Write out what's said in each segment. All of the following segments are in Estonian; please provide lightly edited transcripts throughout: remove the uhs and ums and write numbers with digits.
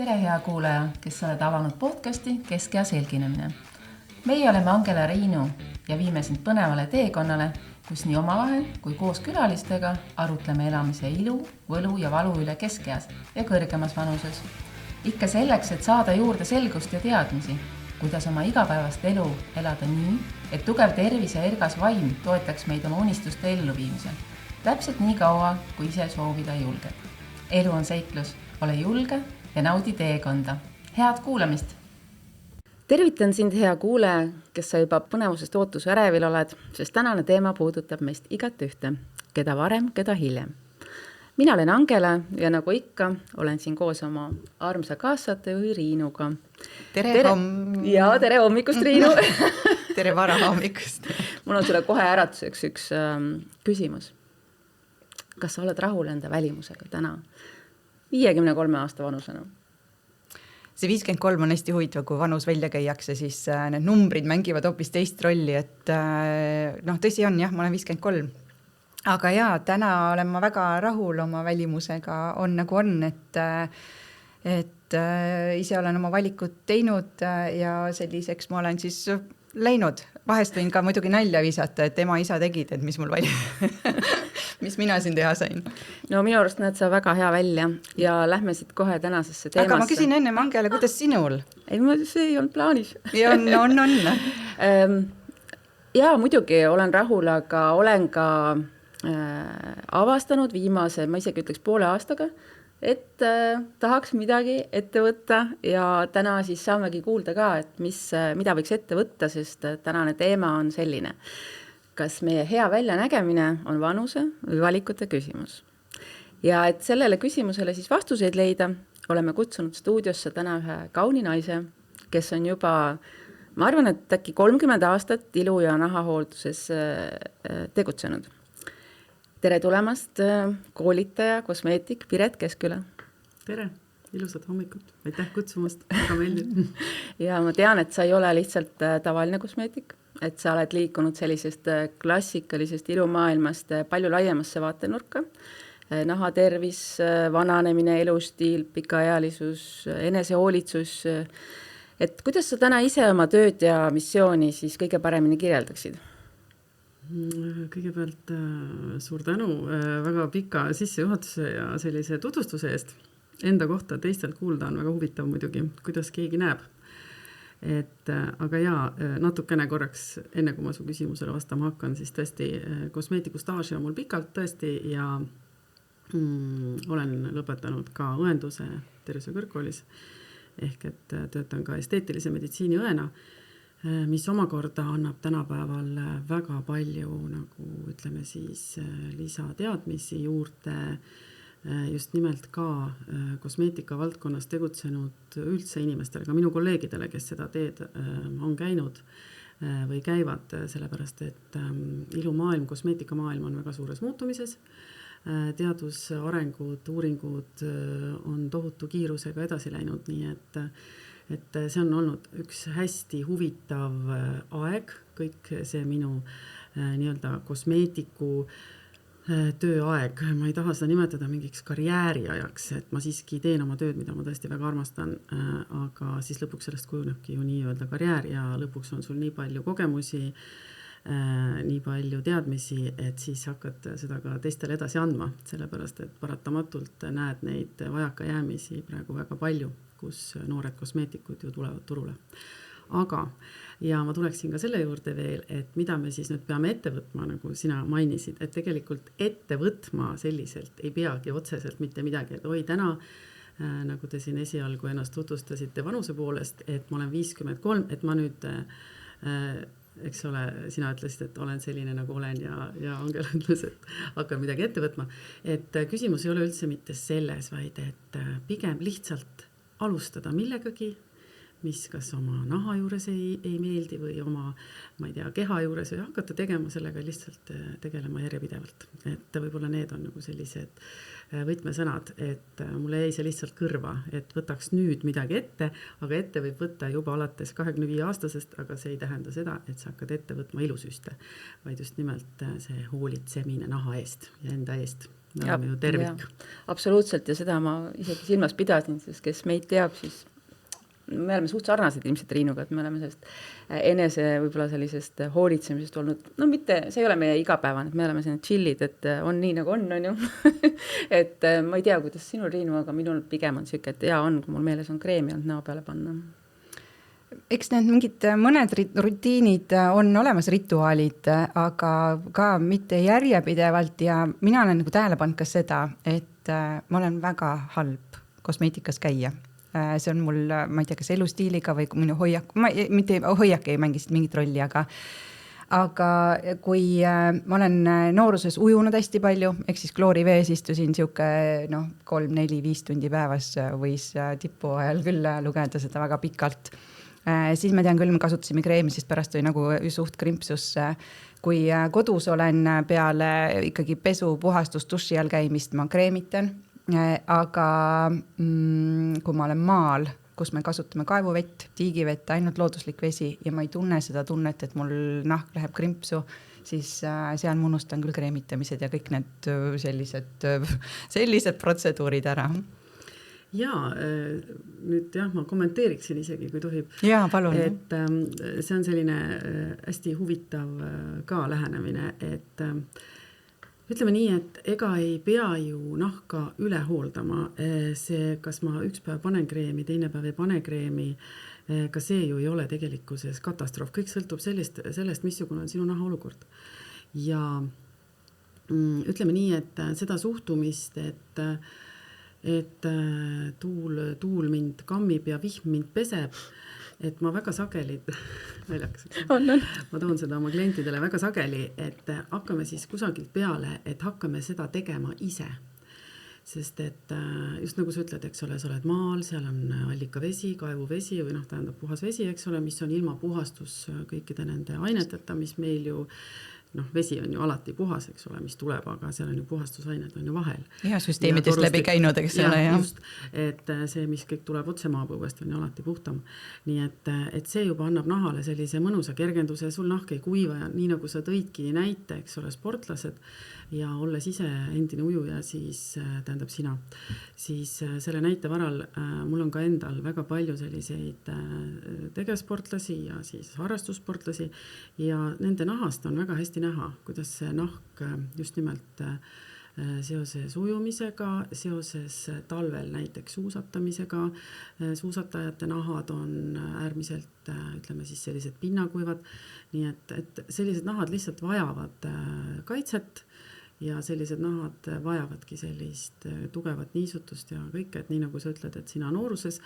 Tere hea kuulaja, kes sa oled avanud podcasti Keskea selginemine. Meie oleme Angela Riinu ja viime sind põnevale teekonnale, kus nii omavahel kui koos külalistega arutleme elamise ilu, võlu ja valu üle keskeas ja kõrgemas vanuses. Ikka selleks, et saada juurde selgust ja teadmisi, kuidas oma igapäevast elu elada nii, et tugev tervis ja ergas vaim toetaks meid oma unistuste elluviimisel. Täpselt nii kaua, kui ise soovida julged. Elu on seiklus, ole julge ja naudi teekonda. Head kuulamist! Tervitan sind, hea kuulaja, kes sa juba põnevusest ootuse ärevil oled, sest tänane teema puudutab meist igat ühte, keda varem, keda hiljem. Mina olen Angela ja nagu ikka, olen siin koos oma armsa kaassaatejuhi Riinuga. Tere hommikust, Riinu! Tere vara hommikust! Mul on sulle kohe äratuseks üks küsimus. Kas sa oled rahul enda välimusega täna 53 aasta vanusena? See 53 on hästi huvitav, kui vanus välja käiakse, siis need numbrid mängivad hoopis teist rolli, et tõsi on, jah, ma olen 53. Aga jaa, täna olen ma väga rahul oma välimusega, on nagu on, et ise olen oma valikut teinud ja selliseks ma olen siis läinud. Vahest võin ka muidugi nalja visata, et ema-isa tegid, et mis mul mis mina siin teha sain. No minu arust näed sa väga hea välja ja lähme siit kohe tänasesse teemasse. Aga ma küsin enne Angela, kuidas sinul? Ei, see ei olnud plaanis. Ja on. Jaa, muidugi olen rahul, aga olen ka avastanud viimase, ma isegi ütleks poole aastaga, et tahaks midagi ette võtta ja täna siis saamegi kuulda ka, et mida võiks ette võtta, sest tänane teema on selline. Kas meie hea väljanägemine on vanuse või valikute küsimus? Ja et sellele küsimusele siis vastuseid leida, oleme kutsunud stuudiosse täna ühe kauni naise, kes on juba, ma arvan, et äkki 30 aastat ilu- ja nahahoolduses tegutsenud. Tere tulemast, koolitaja, kosmeetik Piret Keskküla. Tere, ilusat hommikut. Aitäh kutsumast, väga meeldib. Ja ma tean, et sa ei ole lihtsalt tavaline kosmeetik, et sa oled liikunud sellisest klassikalisest ilumaailmast palju laiemasse vaatenurka. Nahatervis, vananemine, elustiil, pikaealisus, enesehoolitsus. Et kuidas sa täna ise oma tööd ja missiooni siis kõige paremini kirjeldaksid? Kõigepealt suur tänu väga pika sissejuhatuse ja sellise tutvustuse eest. Enda kohta teistelt kuulda on väga huvitav muidugi, kuidas keegi näeb. Aga jaa, natukene korraks, enne kui ma su küsimusele vastama hakkan, siis tõesti kosmeetikustaaži on mul pikalt tõesti ja olen lõpetanud ka õenduse Tervise kõrgkoolis ehk et töötan ka esteetilise meditsiini õena, mis omakorda annab tänapäeval väga palju nagu ütleme siis lisateadmisi juurde just nimelt ka kosmeetika valdkonnas tegutsenud üldse inimestele, ka minu kolleegidele, kes seda teed on käinud või käivad, sellepärast et ilumaailm, kosmeetikamaailm on väga suures muutumises. Teadusarengud, uuringud on tohutu kiirusega edasi läinud, nii et see on olnud üks hästi huvitav aeg, kõik see minu nii-öelda kosmeetiku tööaeg. Ma ei taha seda nimetada mingiks karjääriajaks, et ma siiski teen oma tööd, mida ma tõesti väga armastan, aga siis lõpuks sellest kujunebki ju nii-öelda karjäär ja lõpuks on sul nii palju kogemusi, nii palju teadmisi, et siis hakkad seda ka teistele edasi andma, sellepärast et paratamatult näed neid vajakajäämisi praegu väga palju, kus noored kosmeetikud ju tulevad turule. Aga, ja ma tuleksin ka selle juurde veel, et mida me siis nüüd peame ette võtma, nagu sina mainisid, et tegelikult ette võtma selliselt ei peagi otseselt mitte midagi, et täna, nagu te siin esialgu ennast tutvustasite vanuse poolest, et ma olen 53, et ma nüüd, eks ole, sina ütlesid, et olen selline nagu olen ja Angela ütles, et hakkan midagi ette võtma, et küsimus ei ole üldse mitte selles, vaid et pigem lihtsalt alustada millegagi, mis kas oma naha juures ei meeldi või oma, ma ei tea, keha juures või hakata tegema sellega lihtsalt tegelema järjepidevalt. Et võib-olla need on nagu sellised võtmesõnad, et mulle jäi see lihtsalt kõrva, et võtaks nüüd midagi ette, aga ette võib võtta juba alates 25 aastasest, aga see ei tähenda seda, et sa hakkad ette võtma ilusüste, vaid just nimelt see hoolitsemine naha eest ja enda eest. me oleme ju tervik. Absoluutselt, ja seda ma isegi silmas pidasin, sest kes meid teab, siis me oleme suht sarnased ilmselt Riinuga, et me oleme sellest enese võib-olla sellisest hoolitsemisest olnud, no mitte, see ei ole meie igapäevane, et me oleme selline chillid, et on nii nagu on ju. Et ma ei tea, kuidas sinul, Riinu, aga minul pigem on siuke, et hea on, kui mul meeles on kreemi olnud näo peale panna. Eks need mingid mõned rutiinid on olemas, rituaalid, aga ka mitte järjepidevalt ja mina olen nagu tähele pannud ka seda, et ma olen väga halb kosmeetikas käia. See on mul, ma ei tea, kas elustiiliga või minu hoiak, mitte hoiak ei mängisid mingit rolli, aga kui ma olen nooruses ujunud hästi palju, ehk siis kloorivees istusin siuke 3-4-5 tundi päevas, võis tipu ajal küll lugeda seda väga pikalt. Siis ma tean küll, me kasutasime kreemi, sest pärast oli nagu suht krimpsus. Kui kodus olen peale ikkagi pesu, puhastus, duši all käimist, ma kreemitan. Aga kui ma olen maal, kus me kasutame kaevuvett, tiigivett, ainult looduslik vesi ja ma ei tunne seda tunnet, et mul nahk läheb krimpsu, siis seal ma unustan küll kreemitamised ja kõik need sellised protseduurid ära. Jaa, nüüd jah, ma kommenteeriksin isegi, kui tohib. Jaa, palun. Et see on selline hästi huvitav ka lähenemine, et ütleme nii, et ega ei pea ju nahka üle hooldama. See, kas ma üks päev panen kreemi, teine päev ei pane kreemi, ka see ju ei ole tegelikkuses katastroof. Kõik sõltub sellest, missugune on sinu naha olukord. Ja ütleme nii, et seda suhtumist, et tuul mind kammib ja vihm mind peseb, et ma väga sageli, ma toon seda oma klientidele väga sageli, et hakkame siis kusagilt peale, et hakkame seda tegema ise. Sest et just nagu sa ütled, eks ole, sa oled maal, seal on allikavesi, kaevuvesi või tähendab puhas vesi, eks ole, mis on ilma puhastus kõikide nende aineteta, mis meil ju vesi on ju alati puhas, eks ole, mis tuleb, aga seal on ju puhastusained on ju vahel. Ja süsteemidest läbi käinud, eks ole. Ja, just, et see, mis kõik tuleb otse maapõuest, on ju alati puhtam. Nii et see juba annab nahale sellise mõnusa kergenduse, sul nahk ei kuiva ja nii nagu sa tõidki näite, eks ole, sportlased ja olles ise endine ujuja, siis tähendab sina, siis selle näite varal mul on ka endal väga palju selliseid tegevsportlasi ja siis harrastussportlasi ja nende nahast on väga hästi näha, kuidas see nahk just nimelt seoses ujumisega, seoses talvel näiteks suusatamisega. Suusatajate nahad on äärmiselt, ütleme siis sellised pinnakuivad, nii et sellised nahad lihtsalt vajavad kaitset ja sellised nahad vajavadki sellist tugevat niisutust ja kõike, et nii nagu sa ütled, et sina nooruses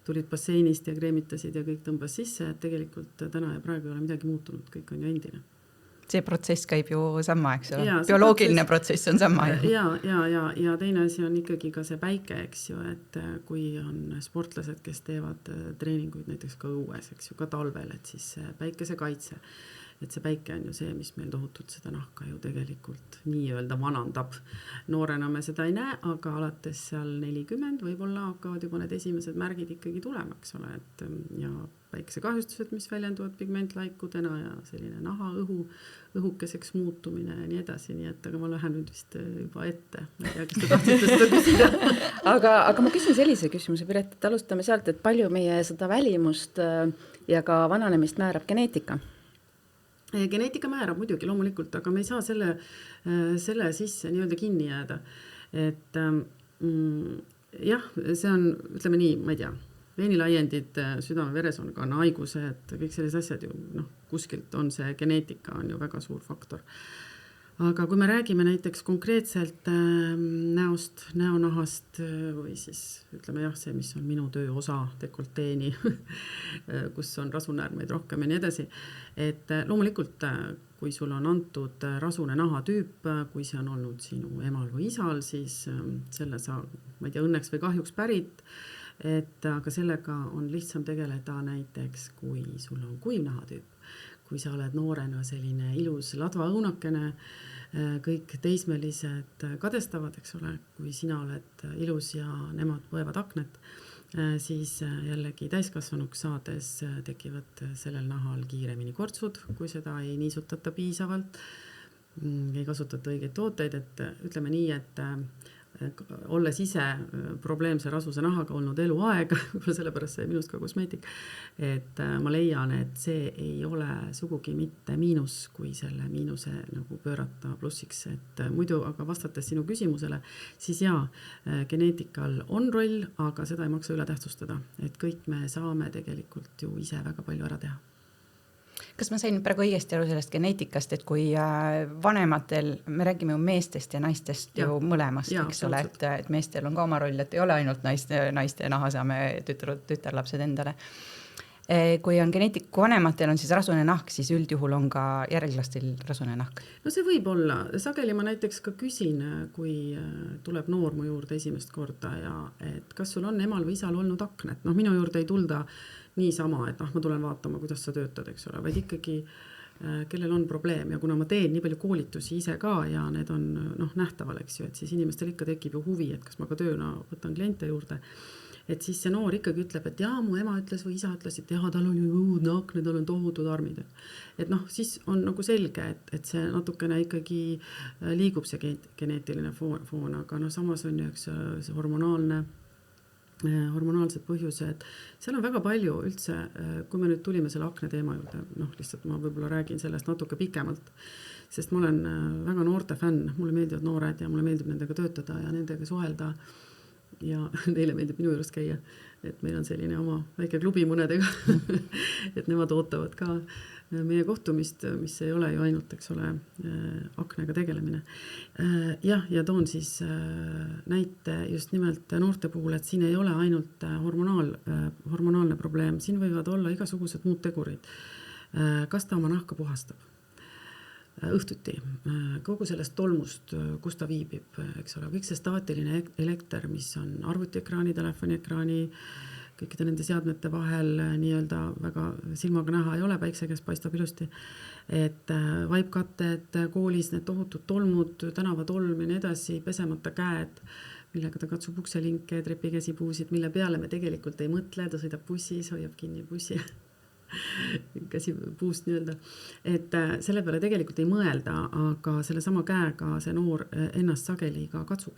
tulid basseinist ja kreemitasid ja kõik tõmbas sisse, et tegelikult täna ja praegu ei ole midagi muutunud, kõik on ju endine. See protsess käib ju sama, eks ju. Bioloogiline protsess on sama. Ja teine asi on ikkagi ka see päike, eks ju, et kui on sportlased, kes teevad treeninguid näiteks ka õues, eks ju, ka talvel, et siis päikese kaitse. Et see päike on ju see, mis meil tohutult seda nahka ju tegelikult nii-öelda vanandab. Noorena me seda ei näe, aga alates seal 40 võib-olla hakkavad juba need esimesed märgid ikkagi tulema, eks ole, et ja päikesekahjustused, mis väljenduvad pigmentlaikudena ja selline naha õhukeseks muutumine ja nii edasi, nii et aga ma lähen nüüd vist juba ette. Ma ei tea, kas te tahtsite seda küsida. aga ma küsin sellise küsimuse, Piret, et alustame sealt, et palju meie seda välimust ja ka vananemist määrab geneetika? Geneetika määrab muidugi loomulikult, aga me ei saa selle sisse nii-öelda kinni jääda. Et jah, see on, ütleme nii, ma ei tea, veenilaiendid, südame-veresoonkonna haigused, kõik sellised asjad ju, kuskilt on see geneetika on ju väga suur faktor. Aga kui me räägime näiteks konkreetselt näost, näonahast või siis ütleme jah, see, mis on minu töö osa dekolteeni, kus on rasunäärmeid rohkem ja nii edasi, et loomulikult, kui sul on antud rasune nahatüüp, kui see on olnud sinu emal või isal, siis selle sa, ma ei tea, õnneks või kahjuks pärit, aga sellega on lihtsam tegeleda näiteks, kui sul on kuiv nahatüüp. Kui sa oled noorena selline ilus ladvaõunakene, kõik teismelised kadestavad, eks ole, kui sina oled ilus ja nemad põevad aknet, siis jällegi täiskasvanuks saades tekivad sellel nahal kiiremini kortsud, kui seda ei niisutata piisavalt. ei kasutata õigeid tooteid, et ütleme nii, et olles ise probleemse rasvuse nahaga olnud eluaeg, võib-olla sellepärast see minust ka kosmeetik, et ma leian, et see ei ole sugugi mitte miinus, kui selle miinuse nagu pöörata plussiks, et muidu, aga vastates sinu küsimusele, siis jaa, geneetikal on roll, aga seda ei maksa üle tähtsustada, et kõik me saame tegelikult ju ise väga palju ära teha. Kas ma sain praegu õigesti aru sellest geneetikast, et kui vanematel, me räägime ju meestest ja naistest ju mõlemast, eks ole, et meestel on ka oma roll, et ei ole ainult naiste naha saame tütarlapsed endale. Kui on geneetiku vanematel on siis rasune nahk, siis üldjuhul on ka järglastel rasune nahk. No see võib olla. Sageli ma näiteks ka küsin, kui tuleb noor mu juurde esimest korda ja et kas sul on emal või isal olnud aknet. No minu juurde ei tulda niisama, et ma tulen vaatama, kuidas sa töötad, eks ole, vaid ikkagi kellel on probleem ja kuna ma teen nii palju koolitusi ise ka ja need on nähtaval, eks ju, et siis inimestel ikka tekib ju huvi, et kas ma ka tööna võtan kliente juurde, et siis see noor ikkagi ütleb, et jaa, mu ema ütles või isa ütles, et jaa, tal on ju õudne akne, tal on tohutud armid. Et siis on nagu selge, et see natukene ikkagi liigub see geneetiline foon, aga samas on ju üks see hormonaalsed põhjused. Seal on väga palju üldse, kui me nüüd tulime selle akne teema juurde, lihtsalt ma võib-olla räägin sellest natuke pikemalt, sest ma olen väga noorte fänn, mulle meeldivad noored ja mulle meeldib nendega töötada ja nendega suhelda ja neile meeldib minu juures käia, et meil on selline oma väike klubi mõnedega, et nemad ootavad ka meie kohtumist, mis ei ole ju ainult, eks ole, aknega tegelemine. Ja toon siis näite just nimelt noorte puhul, et siin ei ole ainult hormonaalne probleem, siin võivad olla igasugused muud tegurid. Kas ta oma nahka puhastab? Õhtuti, kogu sellest tolmust, kus ta viibib, eks ole, kõik see staatiline elekter, mis on arvutiekraani, telefoniekraani, kõikide nende seadmete vahel nii-öelda väga silmaga näha ei ole, päikse käes paistab ilusti, et vaipkatted koolis, need tohutud tolmud, tänavatolm ja nii edasi, pesemata käed, millega ta katsub ukselinke, trepikäsipuusid, mille peale me tegelikult ei mõtle, ta sõidab bussis, hoiab kinni bussi käsi puust nii-öelda, et selle peale tegelikult ei mõelda, aga selle sama käega see noor ennast sageli ka katsub.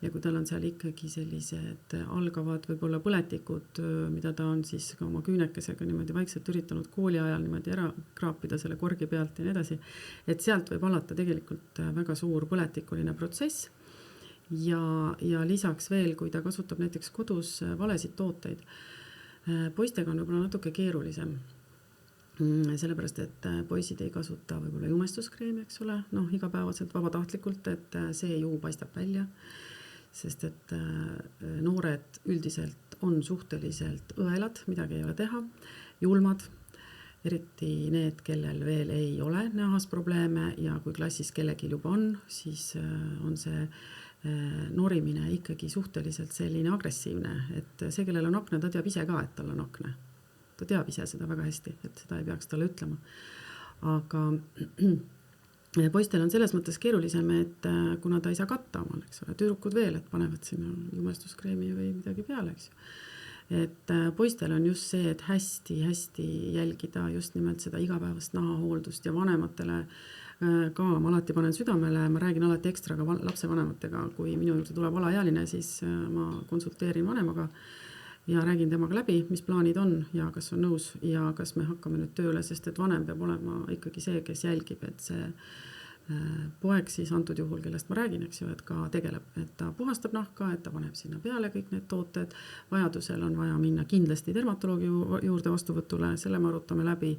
Ja kui tal on seal ikkagi sellised algavad võib-olla põletikud, mida ta on siis ka oma küünekesega niimoodi vaikselt üritanud kooli ajal niimoodi ära kraapida selle korgi pealt ja nii edasi, et sealt võib alata tegelikult väga suur põletikuline protsess ja lisaks veel, kui ta kasutab näiteks kodus valesid tooteid, poistega on võib-olla natuke keerulisem, sellepärast, et poisid ei kasuta võib-olla jumestuskreemi, eks ole, igapäevaselt vabatahtlikult, et see ju paistab välja, sest et noored üldiselt on suhteliselt õelad, midagi ei ole teha, julmad, eriti need, kellel veel ei ole nähas probleeme ja kui klassis kellelgi juba on, siis on see norimine ikkagi suhteliselt selline agressiivne, et see, kellel on akne, ta teab ise ka, et tal on akne. Ta teab ise seda väga hästi, et seda ei peaks talle ütlema. Aga poistel on selles mõttes keerulisem, et kuna ta ei saa katta omal, eks ole, tüdrukud veel, et panevad sinna jumestuskreemi või midagi peale, eks ju. Et poistel on just see, et hästi jälgida just nimelt seda igapäevast nahahooldust ja vanematele ka ma alati panen südamele, ma räägin alati ekstra ka lapsevanematega, kui minu juurde tuleb alaealine, siis ma konsulteerin vanemaga ja räägin temaga läbi, mis plaanid on ja kas on nõus ja kas me hakkame nüüd tööle, sest et vanem peab olema ikkagi see, kes jälgib, et see poeg siis antud juhul, kellest ma räägin, eks ju, et ka tegeleb, et ta puhastab nahka, et ta paneb sinna peale kõik need tooted, vajadusel on vaja minna kindlasti dermatoloogi juurde vastuvõtule, selle me arutame läbi,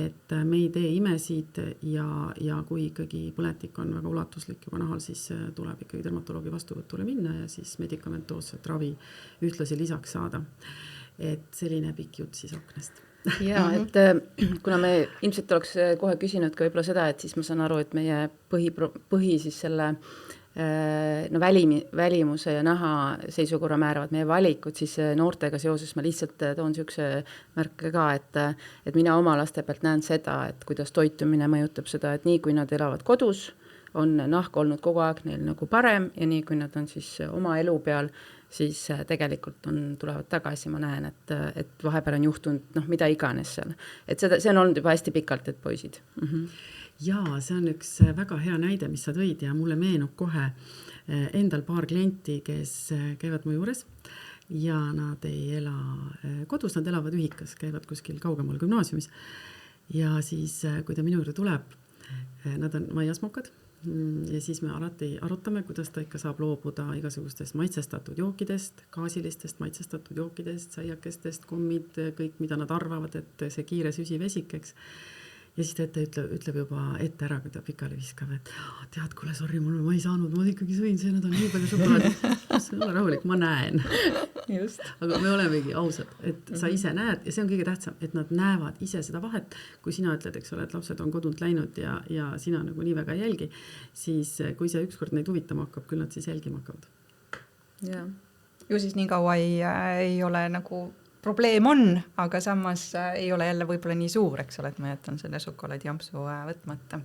et me ei tee imesid ja kui ikkagi põletik on väga ulatuslik juba nahal, siis tuleb ikkagi dermatoloogi vastuvõtule minna ja siis medikamentoosset ravi ühtlasi lisaks saada. Et selline pikk jutt siis aknest. Ja, et kuna me ilmselt oleks kohe küsinud ka võib-olla seda, et siis ma saan aru, et meie põhi siis selle välimuse ja naha seisukorra määravad meie valikud, siis noortega seoses ma lihtsalt toon niisuguse märke ka, et mina oma laste pealt näen seda, et kuidas toitumine mõjutab seda, et nii kui nad elavad kodus, on nahk olnud kogu aeg neil nagu parem ja nii kui nad on siis oma elu peal, siis tegelikult tulevad tagasi, ma näen, et vahepeal on juhtunud mida iganes seal. Et see on olnud juba hästi pikalt, et poisid. Jaa, see on üks väga hea näide, mis sa tõid ja mulle meenub kohe endal paar klienti, kes käivad mu juures ja nad ei ela kodus, nad elavad ühikas, käivad kuskil kaugemal gümnaasiumis. Ja siis, kui ta minu juurde tuleb, nad on maiasmokad ja siis me alati arutame, kuidas ta ikka saab loobuda igasugustest maitsestatud jookidest, gaasilistest maitsestatud jookidest, saiakestest, kommid, kõik, mida nad arvavad, et see kiire süsivesik, eks. Ja siis ta ütleb juba ette ära, kui ta pikali viskab, et tead, kuule, sorry, ma ei saanud, ma ikkagi sõin see nädal nii palju šokolaadi. See on rahulik, ma näen. Just. Aga me olemegi ausad, et sa ise näed ja see on kõige tähtsam, et nad näevad ise seda vahet. Kui sina ütled, eks ole, et lapsed on kodunt läinud ja sina nagu nii väga jälgi, siis kui see ükskord neid huvitama hakkab, küll nad siis jälgima hakkavad. Ja. Ju siis nii kaua ei ole nagu probleem on, aga samas ei ole jälle võib-olla nii suur, eks ole, et ma jätan selle šokolaadijampsu võtmata.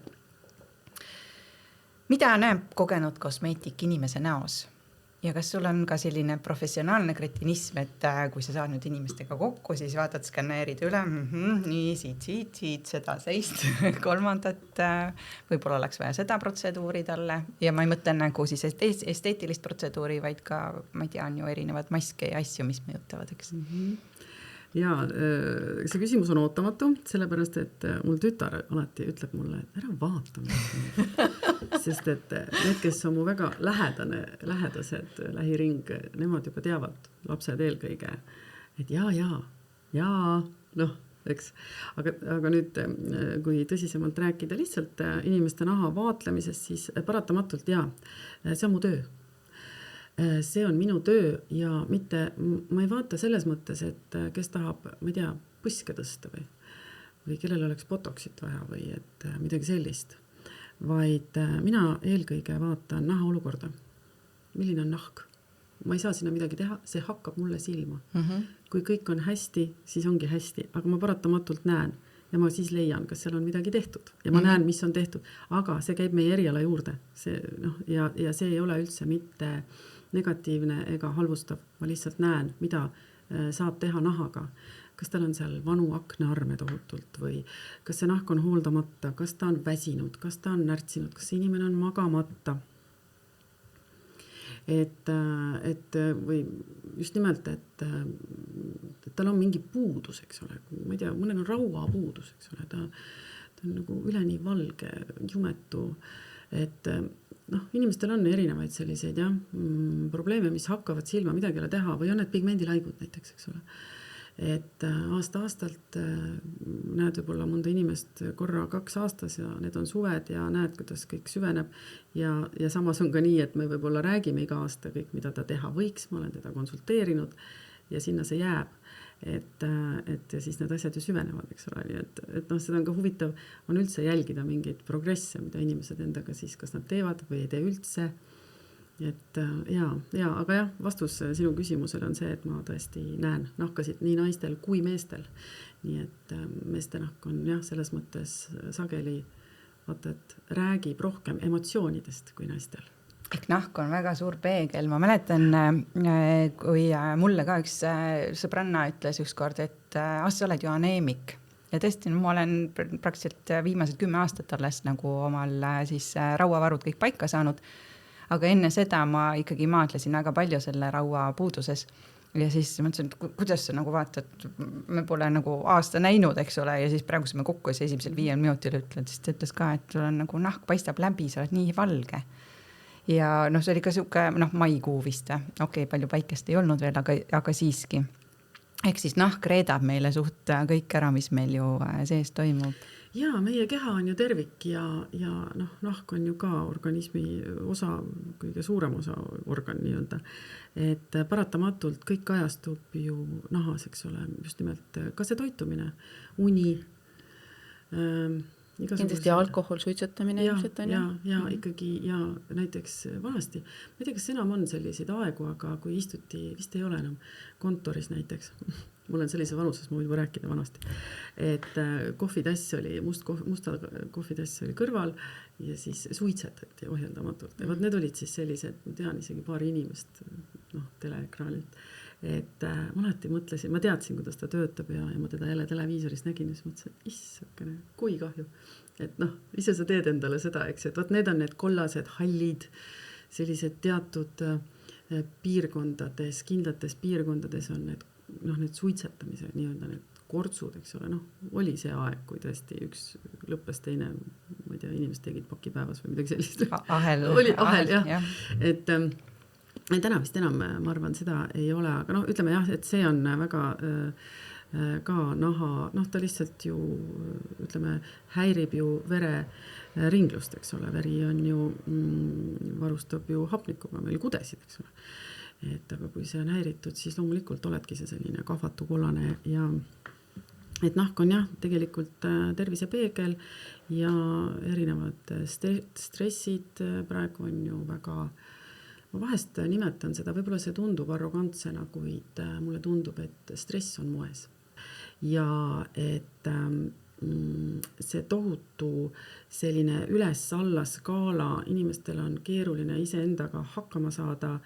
Mida näeb kogenud kosmeetik inimese näos? Ja kas sul on ka selline professionaalne kretinism, et kui sa saad nüüd inimestega kokku, siis vaatad, skanneerid üle, nii siit, seda seist, kolmandat, võib-olla oleks vaja seda protseduuri talle ja ma ei mõtle nagu siis esteetilist protseduuri, vaid ka, ma ei tea, on ju erinevad maske ja asju, mis mõjutavad, eks? Ja see küsimus on ootamatu, sellepärast, et mul tütar alati ütleb mulle, et ära vaata mind. Sest et need, kes on mu väga lähedased lähiring, nemad juba teavad, lapsed eelkõige, et jaa, noh, eks. Aga nüüd, kui tõsisemalt rääkida lihtsalt inimeste naha vaatlemisest, siis paratamatult see on mu töö. See on minu töö ja mitte, ma ei vaata selles mõttes, et kes tahab, ma ei tea, põske tõsta või kellel oleks botoxit vaja või et midagi sellist, vaid mina eelkõige vaatan naha olukorda. Milline on nahk? Ma ei saa sinna midagi teha, see hakkab mulle silma. Kui kõik on hästi, siis ongi hästi, aga ma paratamatult näen ja ma siis leian, kas seal on midagi tehtud ja ma näen, mis on tehtud, aga see käib meie eriala juurde ja see ei ole üldse mitte negatiivne ega halvustav, ma lihtsalt näen, mida saab teha nahaga. Kas tal on seal vanu aknaarme tohutult või kas see nahk on hooldamata, kas ta on väsinud, kas ta on närtsinud, kas see inimene on magamata. Et või just nimelt, et tal on mingi puudus, eks ole, ma ei tea, mõnel on raua puudus, eks ole, ta on nagu üleni valge, jumetu, et inimestel on erinevaid selliseid probleeme, mis hakkavad silma midagi teha või on need pigmendilaigud näiteks, eks ole. Et aasta-aastalt näed võib-olla mõnda inimest korra 2 aastas ja need on suved ja näed, kuidas kõik süveneb ja samas on ka nii, et me võib-olla räägime iga aasta kõik, mida ta teha võiks, ma olen teda konsulteerinud ja sinna see jääb, et siis need asjad ju süvenevad, eks ole, nii et seda on ka huvitav, on üldse jälgida mingeid progresse, mida inimesed endaga siis, kas nad teevad või ei tee üldse. Et aga vastus sinu küsimusele on see, et ma tõesti näen nahkasid nii naistel kui meestel. Nii et meeste nahk on selles mõttes sageli, vaata, et räägib rohkem emotsioonidest kui naistel. Ehk nahk on väga suur peegel. Ma mäletan, kui mulle ka üks sõbranna ütles ükskord, et sa oled ju aneemik. Ja tõesti, ma olen praktiliselt viimased 10 aastat alles nagu omal siis rauavarud kõik paika saanud. Aga enne seda ma ikkagi maadlesin väga palju selle raua puuduses ja siis mõtlesin, et kuidas sa nagu vaatad, me pole nagu aasta näinud, eks ole, ja siis praegu me kokku ja see esimesel 5 minutil ütled, siis ta ütles ka, et sul on nagu nahk paistab läbi, sa oled nii valge. Ja see oli ka siuke, maikuu vist, palju päikest ei olnud veel, aga siiski. Ehk siis nahk reedab meile suht kõik ära, mis meil ju sees toimub. Jaa, meie keha on ju tervik ja nahk on ju ka organismi osa, kõige suurem osa organ nii-öelda. Et paratamatult kõik kajastub ju nahas, eks ole, just nimelt ka see toitumine, uni, kindlasti alkohol, suitsetamine ilmselt on ja ikkagi ja näiteks vanasti, ma ei tea, kas enam on selliseid aegu, aga kui istuti, vist ei ole enam kontoris näiteks, mul on sellise vanuses, ma võin juba rääkida vanasti, et kohvitass oli, musta kohvitass oli kõrval ja siis suitsetati ohjeldamatult. Ja need olid siis sellised, ma tean isegi paari inimest teleekraanilt. Et ma alati mõtlesin, ma teadsin, kuidas ta töötab ja ma teda jälle televiisoris nägin ja siis mõtlesin, issakene, kui kahju. et noh, ise sa teed endale seda, eks, et vot need on need kollased, hallid, sellised teatud piirkondades, kindlates piirkondades on need, noh, need suitsetamise nii-öelda need kortsud, eks ole, noh, oli see aeg, kui tõesti üks lõppes teine, ma ei tea, inimesed tegid pakipäevas või midagi sellist. Oli ahel, jah. Et täna vist enam, ma arvan, seda ei ole, aga noh, ütleme jah, et see on väga ka naha, noh, ta lihtsalt ju, ütleme, häirib ju vereringlust, eks ole, veri on ju, varustab ju hapnikuga meil kudesid, eks ole. Et aga kui see on häiritud, siis loomulikult oledki see selline kahvatu kollane ja et nahk on jah, tegelikult tervisepeegel ja erinevad stressid praegu on ju väga, ma vahest nimetan seda, võib-olla see tundub arrogantsena, kuid mulle tundub, et stress on moes. Ja et see tohutu selline üles-alla skaala, inimestel on keeruline iseendaga hakkama saada,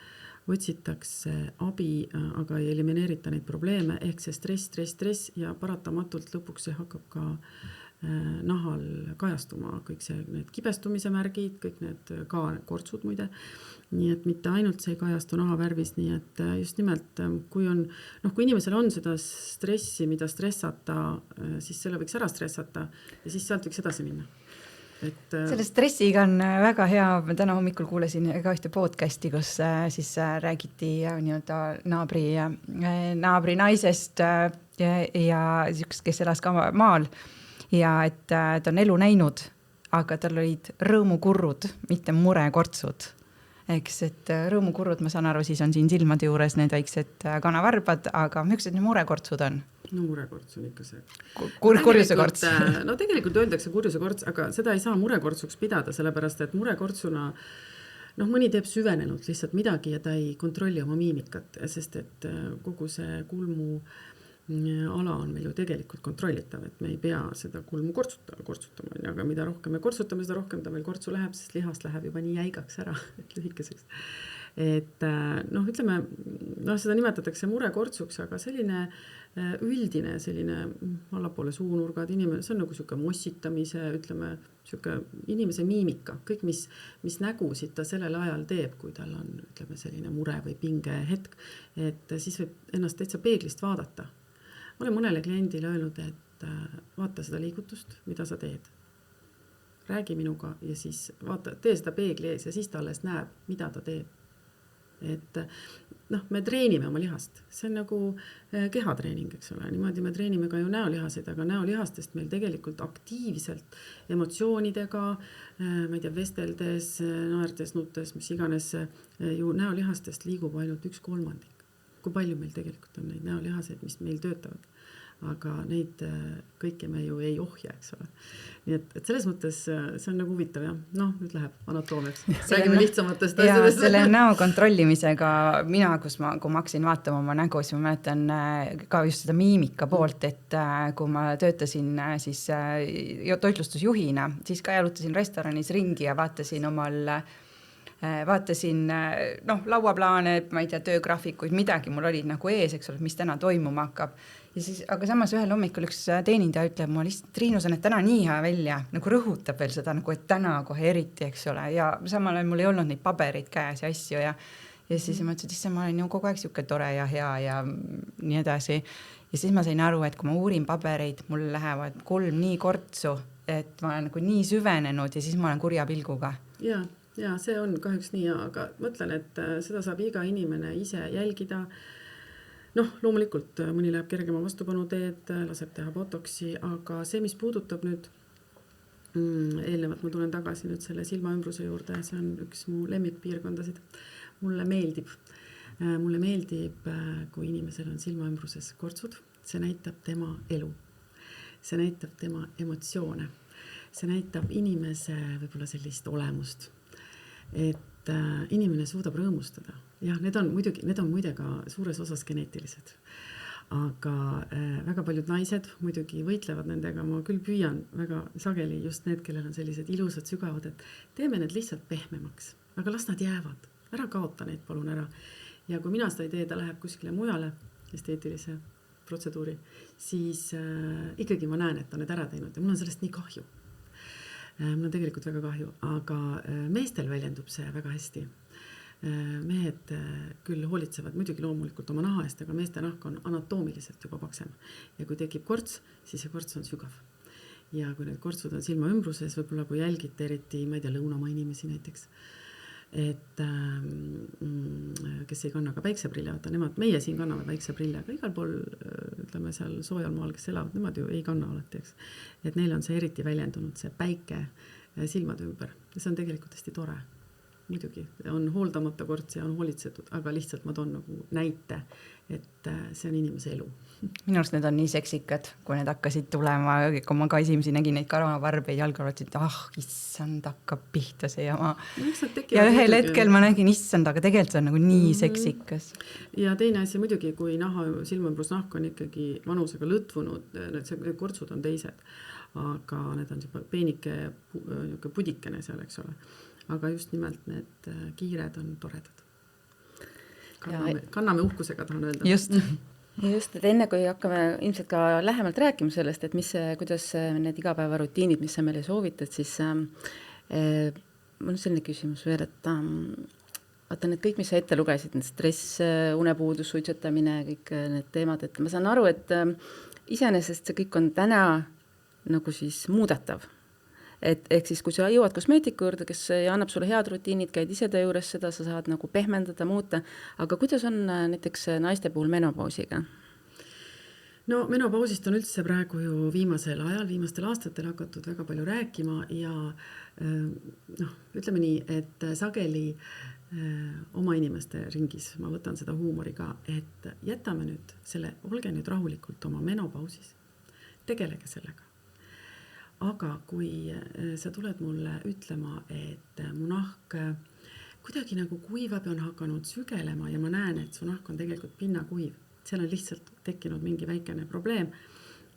otsitakse abi, aga ei elimineerita neid probleeme, ehk see stress ja paratamatult lõpuks see hakkab ka nahal kajastuma, kõik see, need kibestumise märgid, kõik need ka kortsud muide, nii et mitte ainult see ei kajastu nahavärvis, nii et just nimelt, kui on, noh, kui inimesel on seda stressi, mida stressata, siis selle võiks ära stressata ja siis sealt võiks edasi minna. Et selle stressiga on väga hea, ma täna hommikul kuulasin ka ühte podcasti, kus siis räägiti nii-öelda naabri naisest ja kes elas ka maal ja et ta on elu näinud, aga tal olid rõõmukurrud, mitte murekortsud. Eks, et rõõmukurrud, ma saan aru, siis on siin silmade juures need väiksed kanavarbad, aga miksed need murekortsud on? No murekorts on ikka see. Kurjusekorts. No tegelikult öeldakse kurjusekorts, aga seda ei saa murekortsuks pidada, sellepärast, et murekortsuna, noh, mõni teeb süvenenult lihtsalt midagi ja ta ei kontrolli oma miimikat, sest et kogu see kulmu ala on meil ju tegelikult kontrollitav, et me ei pea seda kulmu kortsutama, aga mida rohkem me kortsutame, seda rohkem ta meil kortsu läheb, sest lihast läheb juba nii jäigaks ära, et lühikeseks. Et noh, ütleme, noh, seda nimetatakse murekortsuks, aga selline üldine, selline allapoole suunurgad, inimene, see on nagu siuke mossitamise, ütleme, siuke inimese miimika, kõik, mis nägusid ta sellel ajal teeb, kui tal on, ütleme, selline mure või pinge hetk, et siis võib ennast täitsa peeglist vaadata. Ma olen mõnele kliendile öelnud, et vaata seda liigutust, mida sa teed. Räägi minuga ja siis vaata, tee seda peegli ees ja siis ta alles näeb, mida ta teeb. Et noh, me treenime oma lihast. See on nagu kehatreening, eks ole. Niimoodi me treenime ka ju näolihaseid, aga näolihastest meil tegelikult aktiivselt emotsioonidega, ma ei tea, vesteldes, naerdes, nuttes, mis iganes, ju näolihastest liigub ainult 1/3. Kui palju meil tegelikult on neid näolihaseid, mis meil töötavad. Aga neid kõike me ju ei ohja, eks ole. Nii et selles mõttes see on nagu huvitav, jah. Noh, nüüd läheb anatoomiaks. Räägime lihtsamatest asjadest. Selle näo kontrollimisega mina, kui ma hakkasin vaatama oma nägu, siis ma mäletan ka just seda miimika poolt, et kui ma töötasin siis toitlustusjuhina, siis ka jalutasin restoranis ringi ja vaatasin noh, lauaplaane, ma ei tea, töögraafikuid, midagi mul olid nagu ees, eks ole, mis täna toimuma hakkab. Ja siis, aga samas ühel hommikul üks teenindaja ütleb, ma lihtsalt, Triinu, sa näed täna nii hea välja, nagu rõhutab veel seda, nagu et täna kohe eriti, eks ole, ja samal ajal mul ei olnud neid pabereid käes ja asju ja siis ma ütlesin, et ma olen ju kogu aeg siuke tore ja hea ja nii edasi. Ja siis ma sain aru, et kui ma uurin pabereid, mul lähevad 3 nii kortsu, et ma olen nagu nii süvenenud ja siis ma olen kurja pilguga. Ja see on kahjuks nii, aga mõtlen, et seda saab iga inimene ise jälgida. Noh, loomulikult mõni läheb kergema vastupanu teed, laseb teha botoksi, aga see, mis puudutab nüüd, eelnevalt ma tulen tagasi nüüd selle silmaümbruse juurde, see on üks mu lemmikpiirkondasid. Mulle meeldib, kui inimesel on silmaümbruses kortsud, see näitab tema elu, see näitab tema emotsioone, see näitab inimese võib-olla sellist olemust. Et inimene suudab rõõmustada. Jah, need on muide ka suures osas geneetilised. Aga väga paljud naised muidugi võitlevad nendega, ma küll püüan väga sageli just need, kellel on sellised ilusad sügavad, et teeme need lihtsalt pehmemaks, aga las nad jäävad, ära kaota neid palun ära. Ja kui mina seda ei tee, ta läheb kuskile mujale esteetilise protseduuri, siis ikkagi ma näen, et on need ära teinud ja mul on sellest nii kahju. mul on tegelikult väga kahju, aga meestel väljendub see väga hästi. Mehed küll hoolitsevad muidugi loomulikult oma naha eest, aga meeste nahk on anatoomiliselt juba paksem. Ja kui tekib korts, siis see korts on sügav. Ja kui need kortsud on silma ümbruses, võib-olla kui jälgite eriti, ma ei tea, lõunamaa inimesi näiteks, et kes ei kanna ka päikseprille, vaata nemad, meie siin kanname päikseprille, aga igal pool, ütleme seal soojal maal, kes elavad, nemad ju ei kanna alati, eks. Et neil on see eriti väljendunud, see päike silmade ümber. Ja see on tegelikult hästi tore. Muidugi on hooldamata korts ja on hoolitsetud, aga lihtsalt ma toon nagu näite, et see on inimese elu. Minu arust need on nii seksikad, kui need hakkasid tulema, kui ma ka esimesi nägin neid karvavarbeid jalgarotsid, issand, hakkab pihta see jama. Ja ühel hetkel ma nägin, issand, aga tegelikult see on nagu nii seksikas. Ja teine asi muidugi, kui silmaümbrusnahk on ikkagi vanusega lõtvunud, need kortsud on teised, aga need on juba peenike pudikene seal, eks ole. Aga just nimelt need kiired on toredad. Kanname uhkusega, tahan öelda. Just, et enne kui hakkame ilmselt ka lähemalt rääkima sellest, et kuidas need igapäevarutiinid, mis sa meile soovitad, siis mul on selline küsimus veel, et vaata need kõik, mis sa ette lugesid, need stress, unepuudus, suitsetamine, kõik need teemad, et ma saan aru, et iseenesest see kõik on täna nagu siis muudatav. Ehk siis, kui sa jõuad kosmeetiku juurde, kes annab sulle head rutiinid, käid ise ta juures seda, sa saad nagu pehmendada, muuta, aga kuidas on näiteks naiste puhul menopausiga? No menopausist on üldse praegu ju viimastel aastatel hakatud väga palju rääkima ja ütleme nii, et sageli oma inimeste ringis, ma võtan seda huumoriga, et jätame nüüd selle, olge nüüd rahulikult oma menopausis, tegelege sellega. Aga kui sa tuled mulle ütlema, et mu nahk kuidagi nagu kuivab ja on hakanud sügelema ja ma näen, et su nahk on tegelikult pinnakuiv, seal on lihtsalt tekkinud mingi väikene probleem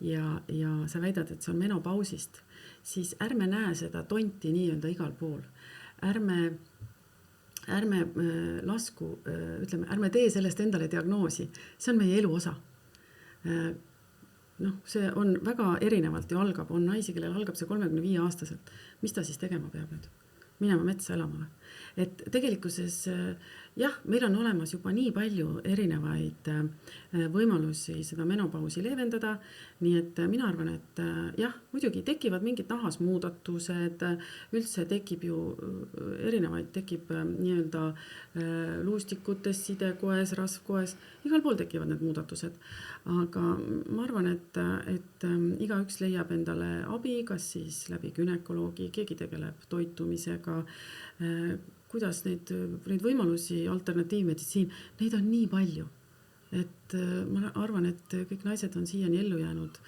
ja sa väidad, et see on menopausist, siis ärme näe seda tonti nii-öelda igal pool. Ärme lasku, ütleme, ärme tee sellest endale diagnoosi, see on meie elu osa. See on väga erinevalt ju algab, on naisi, kellel algab see 35-aastaselt. Mis ta siis tegema peab nüüd? Minema metsa elama. Et tegelikkuses, jah, meil on olemas juba nii palju erinevaid võimalusi seda menopausi leevendada, nii et mina arvan, et jah, muidugi tekivad mingid nahas muudatused, üldse tekib ju erinevaid, tekib nii-öelda luustikutes, sidekoes, rasvkoes, igal pool tekivad need muudatused. Aga ma arvan, et igaüks leiab endale abi, kas siis läbi günekoloogi, keegi tegeleb toitumisega, kuidas neid võimalusi, alternatiivmeditsiin, neid on nii palju. Et ma arvan, et kõik naised on siiani ellu jäänud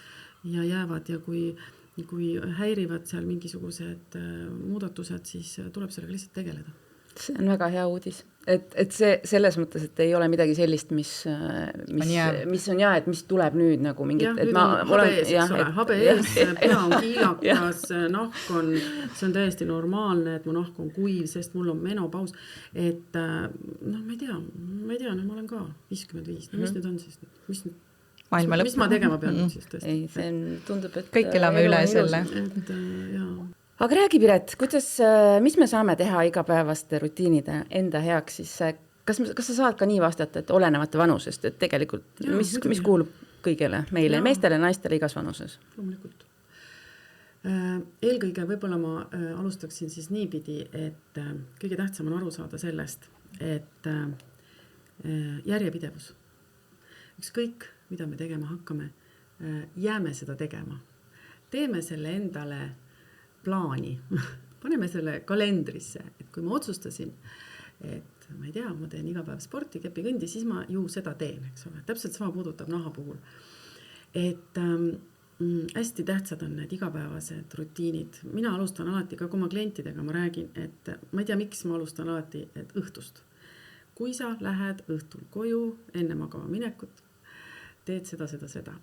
ja jäävad ja kui häirivad seal mingisugused muudatused, siis tuleb sellega lihtsalt tegeleda. See on väga hea uudis. Et see selles mõttes, et ei ole midagi sellist, mis on et mis tuleb nüüd nagu mingit... Jah, nüüd on habe ees, eks ole. Habe ees, pea on kiilakas, nahk on, see on täiesti normaalne, et mu nahk on kuiv, sest mul on menopaus. Et ma ei tea, ma olen ka 55. Mis nüüd on siis? Mis ma tegema pean siis tõesti? Ei, see tundub, et... Kõik elame üle selle. Aga räägi, Piret, mis me saame teha igapäevaste rutiinide enda heaks, siis kas sa saad ka nii vastata, et olenevate vanusest, et tegelikult mis kuulub kõigele meile, meestele, naistele igas vanuses? Loomulikult. Eelkõige võib-olla ma alustaksin siis niipidi, et kõige tähtsam on aru saada sellest, et järjepidevus. Ükskõik, mida me tegema hakkame, jääme seda tegema. Teeme selle endale plaani, paneme selle kalendrisse, et kui ma otsustasin, et ma ei tea, ma teen iga päev sporti, kepikõndi, siis ma ju seda teen, eks ole. Täpselt sama puudutab naha puhul. Et hästi tähtsad on need igapäevased rutiinid. Mina alustan alati ka oma klientidega, ma räägin, et ma ei tea, miks ma alustan alati, et õhtust. Kui sa lähed õhtul koju enne magama minekut, teed seda.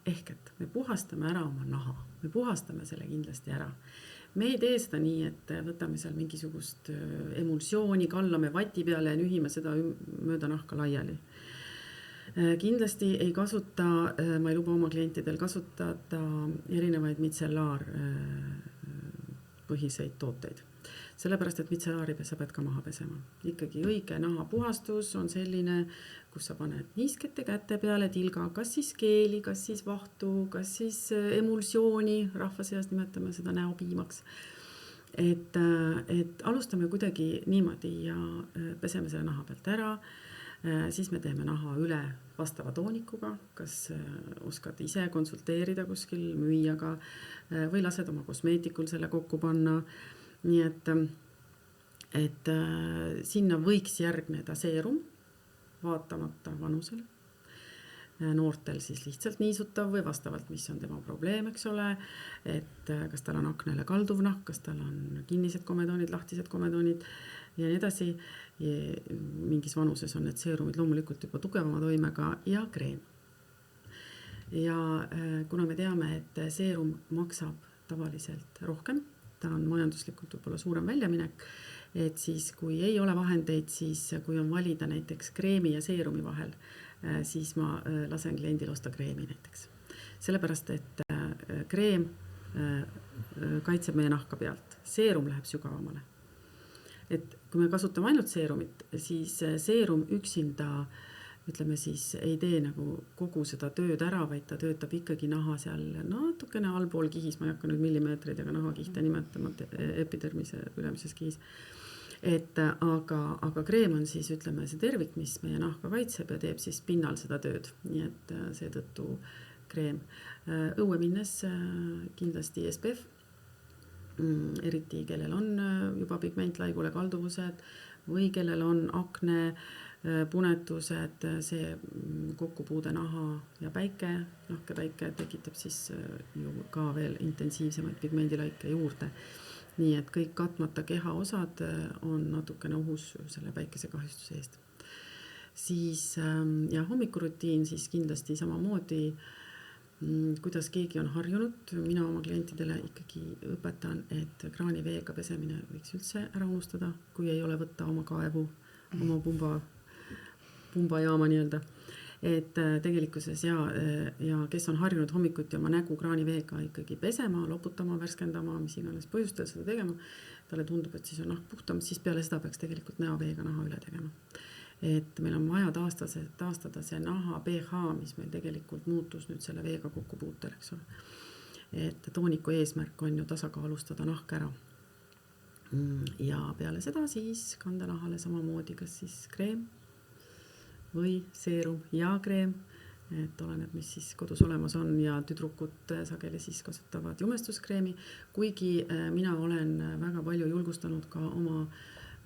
Ehk et me puhastame ära oma naha, me puhastame selle kindlasti ära. Me ei tee seda nii, et võtame seal mingisugust emulsiooni, kallame vati peale ja nühime seda mööda nahka laiali. Kindlasti ei kasuta, ma ei luba oma klientidel kasutada erinevaid mitsellaar põhiseid tooteid. Sellepärast, et mitsellaari sa pead ka maha pesema. Ikkagi õige nahapuhastus on selline, kus sa paned niiskete käte peale tilga, kas siis keeli, kas siis vahtu, kas siis emulsiooni, rahva seas nimetame seda näopiimaks. Et alustame kuidagi niimoodi ja peseme selle naha pealt ära, siis me teeme naha üle vastava toonikuga, kas oskad ise konsulteerida kuskil müüjaga või lased oma kosmeetikul selle kokku panna. Nii et sinna võiks järgneda seerum, vaatamata vanusele. Noortel siis lihtsalt niisutav või vastavalt, mis on tema probleem, eks ole, et kas tal on aknele kalduv nahk, kas tal on kinnised komedoonid, lahtised komedoonid ja nii edasi. Mingis vanuses on need seerumid loomulikult juba tugevama toimega ja kreem. Ja kuna me teame, et seerum maksab tavaliselt rohkem, ta on majanduslikult võib-olla suurem väljaminek, et siis kui ei ole vahendeid, siis kui on valida näiteks kreemi ja seerumi vahel, siis ma lasen kliendil osta kreemi näiteks. Sellepärast, et kreem kaitseb meie nahka pealt. Seerum läheb sügavamale. Et kui me kasutame ainult seerumit, siis seerum üksinda, ütleme siis, ei tee nagu kogu seda tööd ära, vaid ta töötab ikkagi naha seal natukene allpool kihis, ma ei hakka nüüd millimeetreid ega nahakihte nimetama epidermise ülemises kihis. Aga kreem on siis, ütleme, see tervik, mis meie nahka kaitseb ja teeb siis pinnal seda tööd. Nii et seetõttu kreem. Õue minnes kindlasti SPF, eriti kellel on juba pigmentlaigule kalduvused või kellel on akne, punetused, see kokkupuude naha ja päike, nahke päike tekitab siis ju ka veel intensiivsemaid pigmendilaike juurde. Nii et kõik katmata keha osad on natukene ohus selle päikesekahjustuse eest. Siis ja hommikurutiin siis kindlasti samamoodi, kuidas keegi on harjunud. Mina oma klientidele ikkagi õpetan, et kraaniveega pesemine võiks üldse ära unustada, kui ei ole võtta oma kaevu, oma pumbajaama nii-öelda. Et tegelikkuses ja kes on harjunud hommikuti oma nägu kraaniveega ikkagi pesema, loputama, värskendama, mis iganes põhjustel seda tegema, talle tundub, et siis on nahk puhtam, siis peale seda peaks tegelikult näoveega naha üle tegema. Et meil on vaja taastada see naha pH, mis meil tegelikult muutus nüüd selle veega kokkupuutel, eks ole. Et tooniku eesmärk on ju tasakaalustada nahk ära. Ja peale seda siis kanda nahale samamoodi, kas siis kreem või seerum ja kreem, et oleneb, mis siis kodus olemas on ja tüdrukud sageli siis kasutavad jumestuskreemi, kuigi mina olen väga palju julgustanud ka oma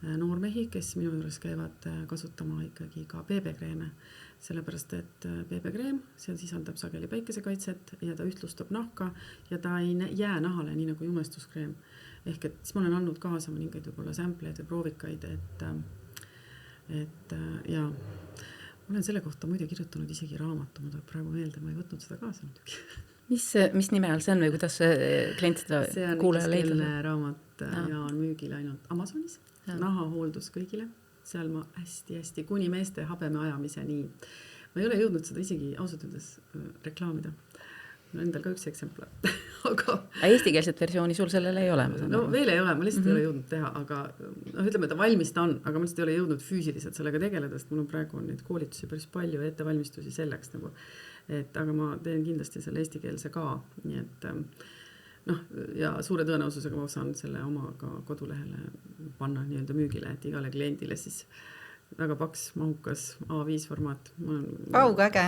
noormehi, kes minu juures käivad kasutama ikkagi ka BB-kreeme, sellepärast et BB-kreem, seal sisaldab sageli päikesekaitset ja ta ühtlustab nahka ja ta ei jää nahale nii nagu jumestuskreem. Ehk et siis ma olen andnud kaasa mõningaid võib-olla sampleid või proovikaid, et ja olen selle kohta muide kirjutanud isegi raamatu, ma tuleb praegu meelde, ma ei võtnud seda kaasa muidugi. Mis nime all see on või kuidas klient seda kuulaja leidab? See on ingliskeelne raamat ja on müügil ainult Amazonis. Nahahooldus kõigile. Seal ma hästi kuni meeste habeme ajamiseni. Ma ei ole jõudnud seda isegi ausalt öeldes reklaamida. Mul on endal ka üks eksemplar. Aga eestikeelset versiooni sul sellele ei ole? No veel ei ole, ma lihtsalt ei ole jõudnud teha, aga ütleme, ta valmis ta on, aga ma lihtsalt ei ole jõudnud füüsiliselt sellega tegeleda, sest mul on praegu neid koolitusi päris palju ja ettevalmistusi selleks nagu. Aga ma teen kindlasti selle eestikeelse ka, nii et ja suure tõenäosusega ma saan selle oma ka kodulehele panna nii-öelda müügile, et igale kliendile siis väga paks, mahukas A5 formaat. Äge.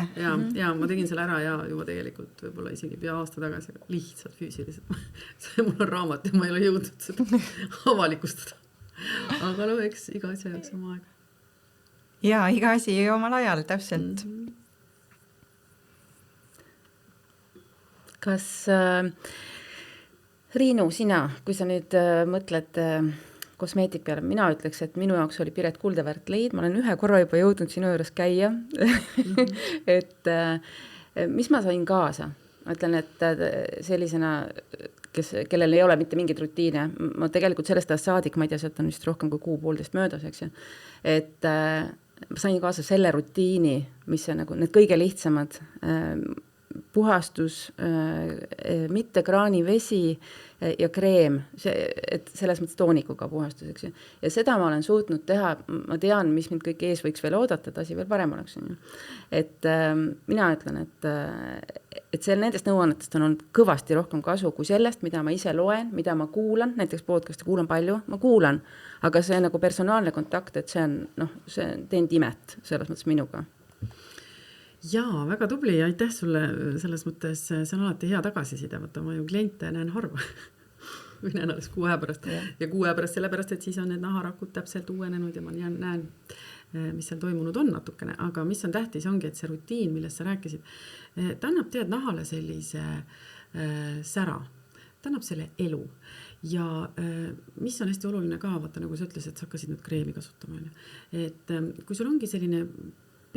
Ja ma tegin selle ära ja juba tegelikult võib-olla isegi pea aasta tagasi lihtsalt füüsiliselt. Mul on raamat ja ma ei ole jõudnud seda avalikustada. Aga eks iga asja jaoks oma aeg. Ja, iga asi omal ajal, täpselt. Kas Riinu, sina, kui sa nüüd mõtled kosmeetik peale, mina ütleks, et minu jaoks oli Piret Kuldeväärt leid, ma olen ühe korra juba jõudnud sinu juures käia, et mis ma sain kaasa? Ma ütlen, et sellisena, kellel ei ole mitte mingit rutiine, ma tegelikult sellest saadik, ma ei tea, sealt on vist rohkem kui 6,5 möödas, eks ju, et ma sain kaasa selle rutiini, mis on nagu need kõige lihtsamad, puhastus, mitte kraanivesi ja kreem, et selles mõttes toonikuga puhastus, eks ju. Ja seda ma olen suutnud teha, ma tean, mis mind kõik ees võiks veel oodata, et asi veel parem oleks. Et mina ütlen, et nendest nõuannetest on olnud kõvasti rohkem kasu kui sellest, mida ma ise loen, mida ma kuulan, näiteks podcast'i kuulan palju, ma kuulan, aga see nagu personaalne kontakt, et see on, see teen imet selles mõttes minuga. Jaa, väga tubli ja aitäh sulle selles mõttes, see on alati hea tagasiside, vaata ma ju kliente näen harva või näen alles 6 aja pärast ja 6 aja pärast sellepärast, et siis on need naharakud täpselt uuenenud ja ma näen, mis seal toimunud on natukene, aga mis on tähtis, ongi, et see rutiin, millest sa rääkisid, ta annab nahale sellise sära, ta annab selle elu ja mis on hästi oluline ka, vaata nagu sa ütlesid, et sa hakkasid nüüd kreemi kasutama, et kui sul ongi selline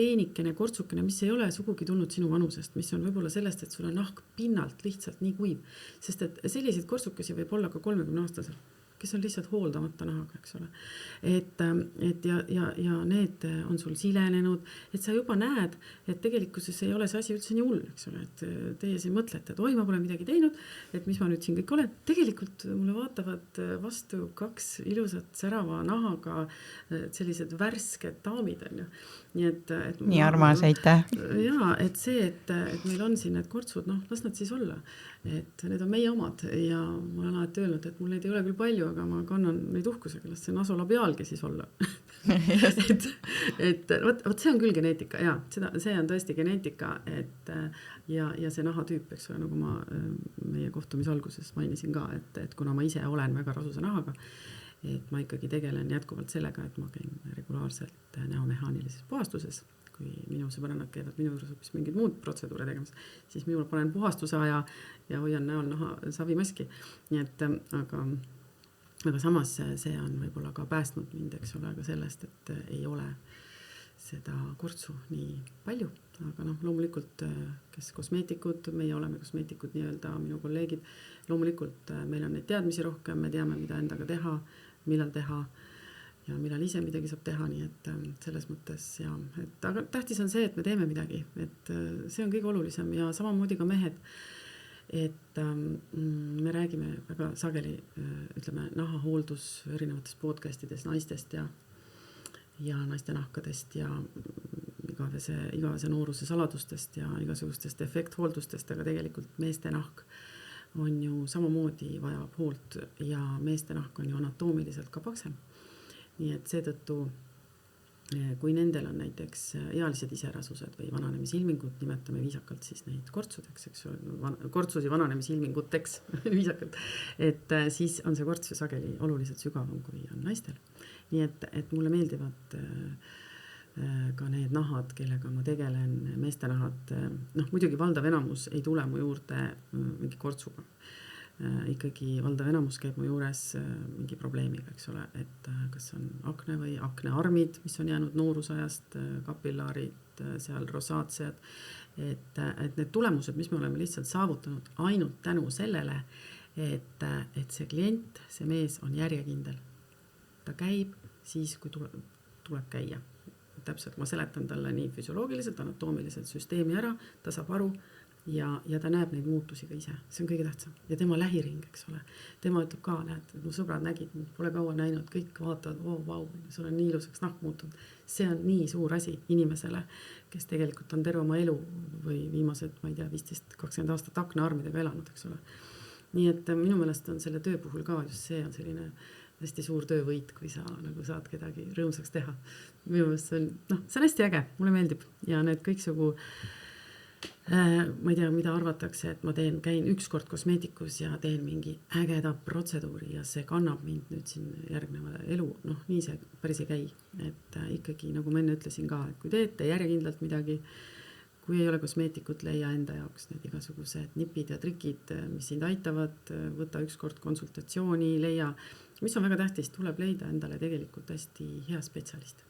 peenikene, kortsukene, mis ei ole sugugi tulnud sinu vanusest, mis on võib-olla sellest, et sul on nahk pinnalt lihtsalt nii kuiv, sest et selliseid kortsukesi võib olla ka 30-aastasel, kes on lihtsalt hooldamata nahaga, eks ole. Et ja need on sul silenenud, et sa juba näed, et tegelikkuses ei ole see asi üldse nii hull, eks ole, et teie siin mõtlete, et oi, ma pole midagi teinud, et mis ma nüüd siin kõik olen. Tegelikult mulle vaatavad vastu 2 ilusat särava nahaga sellised värsked daamid, on ju. Nii armas, aitäh. Jaa, et see, et meil on siin need kortsud, las nad siis olla. Et need on meie omad ja ma olen alati öelnud, et mul neid ei ole küll palju, aga ma kannan neid uhkusega, las see nasolabiaalgi siis olla. et võt see on küll geneetika, jaa, see on tõesti geneetika, et ja see nahatüüp, eks ole, nagu ma meie kohtumise alguses mainisin ka, et kuna ma ise olen väga rasusa nahaga, et ma ikkagi tegelen jätkuvalt sellega, et ma käin regulaarselt näomehaanilises puhastuses, kui minu sõbrannad käivad minu juures hoopis mingid muud protseduure tegemas, siis minul panen puhastuse aja ja hoian näol naha savimaski. Nii et, aga samas see on võib-olla ka päästnud mind, eks ole, aga sellest, et ei ole seda kortsu nii palju. Aga loomulikult, kes kosmeetikud, meie oleme kosmeetikud nii-öelda, minu kolleegid, loomulikult meil on neid teadmisi rohkem, me teame, mida endaga teha, millal teha ja millal ise midagi saab teha, nii et selles mõttes ja, et aga tähtis on see, et me teeme midagi, et see on kõige olulisem ja samamoodi ka mehed, et me räägime väga sageli, ütleme, nahahooldus erinevates podcastides naistest ja naiste nahkadest ja igavese nooruse saladustest ja igasugustest efekthooldustest, aga tegelikult meeste nahk on ju samamoodi vajab hoolt ja meeste nahk on ju anatoomiliselt ka paksem. Nii et seetõttu, kui nendel on näiteks ealised iserasused või vananemisilmingud, nimetame viisakalt siis neid kortsudeks, eks kortsusi vananemisilminguteks viisakalt, et siis on see korts ju sageli oluliselt sügavam, kui on naistel. Nii et mulle meeldivad ka need nahad, kellega ma tegelen, meeste nahad, muidugi valdav enamus ei tule mu juurde mingi kortsuga. Ikkagi valdav enamus käib mu juures mingi probleemiga, eks ole, et kas on akne või aknearmid, mis on jäänud noorusajast, kapillaarid, seal rosaatsed, et need tulemused, mis me oleme lihtsalt saavutanud ainult tänu sellele, et see klient, see mees on järjekindel. Ta käib siis, kui tuleb käia. Täpselt, ma seletan talle nii füsioloogiliselt, anatoomiliselt süsteemi ära, ta saab aru, ja ta näeb neid muutusi ka ise. See on kõige tähtsam. Ja tema lähiring, eks ole. Tema ütleb ka, näed, mu sõbrad nägid, pole kaua näinud, kõik vaatavad, vau, sul on nii ilusaks nahk muutunud. See on nii suur asi inimesele, kes tegelikult on terve oma elu või viimased, ma ei tea, 15-20 aastat aknearmidega elanud, eks ole. Nii et minu meelest on selle töö puhul ka just see on selline hästi suur töövõit, kui sa nagu saad kedagi rõõmsaks teha. Minu meelest see on hästi äge, mulle meeldib. Ja need kõiksugu ma ei tea, mida arvatakse, et ma käin ükskord kosmeetikus ja teen mingi ägeda protseduuri ja see kannab mind nüüd siin järgneva elu. Nii see päris ei käi. Et ikkagi, nagu ma enne ütlesin ka, et kui teete järjekindlalt midagi, kui ei ole kosmeetikut, leia enda jaoks need igasugused nipid ja trikid, mis sind aitavad, võta ükskord konsultatsiooni, leia, mis on väga tähtis, tuleb leida endale tegelikult hästi hea spetsialist,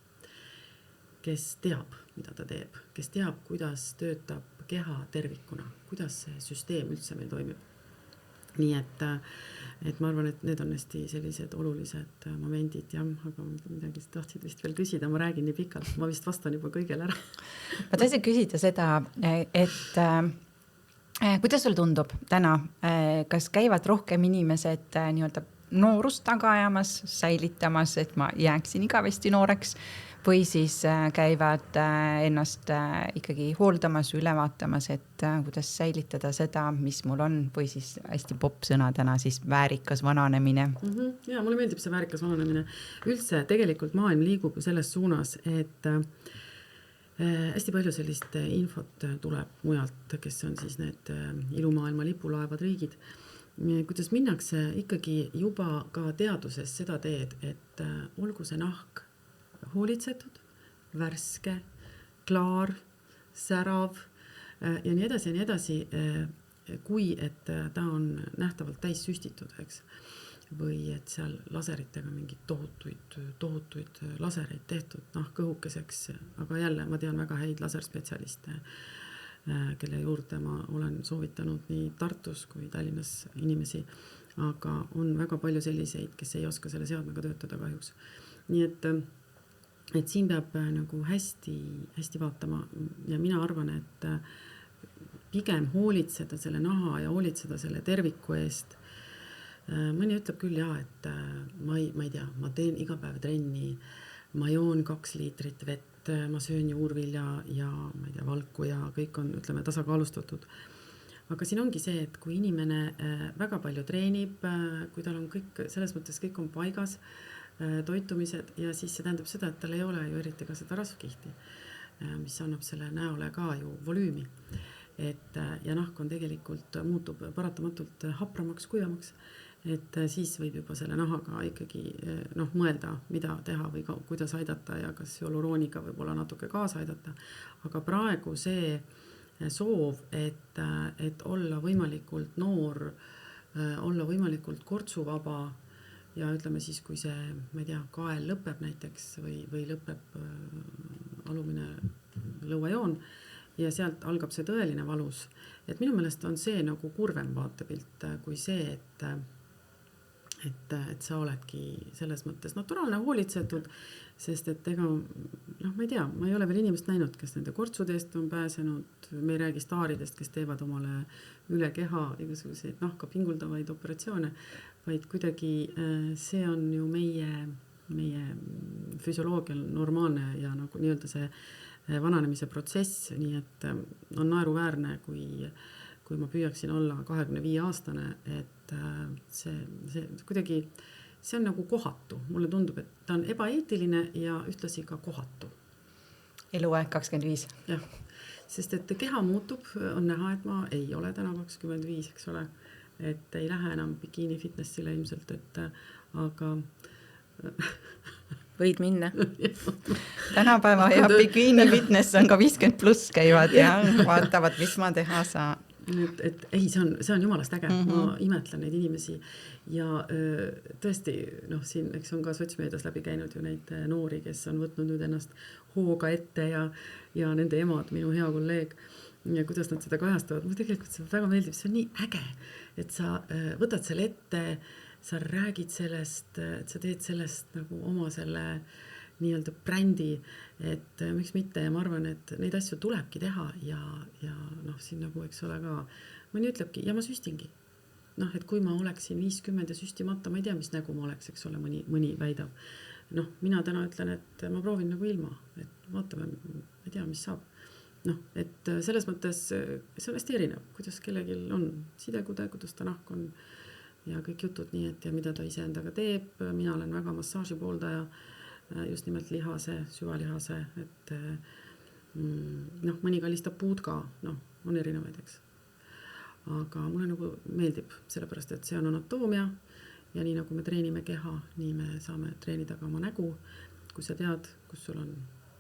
kes teab, mida ta teeb, kes teab, kuidas töötab keha tervikuna, kuidas see süsteem üldse meil toimib. Nii et ma arvan, et need on hästi sellised olulised momendid, aga midagi tahtsid vist veel küsida, ma räägin nii pikalt, ma vist vastan juba kõigele ära. Ma tahtsin küsida seda, et Kuidas sulle tundub täna, kas käivad rohkem inimesed nii-öelda noorust taga ajamas, säilitamas, et ma jääksin igavesti nooreks, või siis käivad ennast ikkagi hooldamas, üle vaatamas, et kuidas säilitada seda, mis mul on, või siis hästi popp sõna täna, siis väärikas vananemine. Ja mulle meeldib see väärikas vananemine. Üldse tegelikult maailm liigub selles suunas, et hästi palju sellist infot tuleb mujalt, kes on siis need ilumaailma lipulaevad riigid, kuidas minnakse ikkagi juba ka teaduses seda teed, et olgu see nahk hoolitsetud, värske, klaar, särav ja nii edasi, kui et ta on nähtavalt täis süstitud, eks. Või et seal laseritega mingid tohutuid lasereid tehtud kõhukeseks, aga jälle ma tean väga häid laserspetsialiste, kelle juurde ma olen soovitanud nii Tartus kui Tallinnas inimesi, aga on väga palju selliseid, kes ei oska selle seadmega töötada kahjuks. Nii et siin peab nagu hästi vaatama ja mina arvan, et pigem hoolitseda selle naha ja hoolitseda selle terviku eest. Mõni ütleb küll et ma ei tea, ma teen iga päev trenni, ma joon 2 liitrit vett, ma söön juurvilja ja ma ei tea, valku ja kõik on, ütleme, tasakaalustatud. Aga siin ongi see, et kui inimene väga palju treenib, kui tal on kõik, selles mõttes kõik on paigas, toitumised ja siis see tähendab seda, et tal ei ole ju eriti ka seda rasvkihti, mis annab selle näole ka ju volüümi. Ja nahk on tegelikult muutub paratamatult hapramaks, kuivamaks, et siis võib juba selle nahaga ikkagi mõelda, mida teha või kuidas aidata ja kas hüalurooniga võib-olla natuke kaasa aidata. Aga praegu see soov, et olla võimalikult noor, olla võimalikult kortsuvaba ja ütleme siis, kui see, ma ei tea, kael lõpeb näiteks või lõpeb alumine lõuajoon ja sealt algab see tõeline valus. Et minu meelest on see nagu kurvem vaatepilt kui see, et sa oledki selles mõttes naturaalne hoolitsetud, sest et ega, ma ei tea, ma ei ole veel inimest näinud, kes nende kortsudest on pääsenud, me ei räägi staaridest, kes teevad omale üle keha igasuguseid nahka pinguldavaid operatsioone, vaid kuidagi see on ju meie füsioloogial normaalne ja nagu nii-öelda see vananemise protsess, nii et on naeruväärne, kui ma püüaksin olla 25-aastane, et see kuidagi, see on nagu kohatu. Mulle tundub, et ta on ebaeetiline ja ühtlasi ka kohatu. Eluaeg 25. Jah, sest et keha muutub, on näha, et ma ei ole täna 25, eks ole, et ei lähe enam bikiini fitnessile ilmselt, aga võid minna. Tänapäeva ja bikiini fitness on ka 50+ käivad ja vaatavad, mis ma teha saa. Et ei, see on jumalast äge, ma imetlen neid inimesi ja tõesti, siin eks on ka sotsmeedias läbi käinud ju neid noori, kes on võtnud nüüd ennast hooga ette ja nende emad, minu hea kolleeg ja kuidas nad seda kajastavad. Mulle tegelikult see väga meeldib, see on nii äge, et sa võtad selle ette, sa räägid sellest, et sa teed sellest nagu oma selle nii-öelda brändi, et miks mitte ja ma arvan, et neid asju tulebki teha ja siin nagu, eks ole ka, mõni ütlebki ja ma süstingi. Et kui ma oleksin 50 ja süstimata, ma ei tea, mis nägu ma oleks, eks ole, mõni väidab. Mina täna ütlen, et ma proovin nagu ilma, et vaatame, ma ei tea, mis saab. Et selles mõttes see on hästi erinev, kuidas kellelgi on sidekude, kuidas ta nahk on ja kõik jutud nii, et ja mida ta ise endaga teeb. Mina olen väga massaaži pooldaja, just nimelt lihase, süvalihase, et mõni kallistab puud ka, on erinevaid, eks. Aga mulle nagu meeldib, sellepärast, et see on anatoomia ja nii nagu me treenime keha, nii me saame treenida ka oma nägu. Kui sa tead, kus sul on,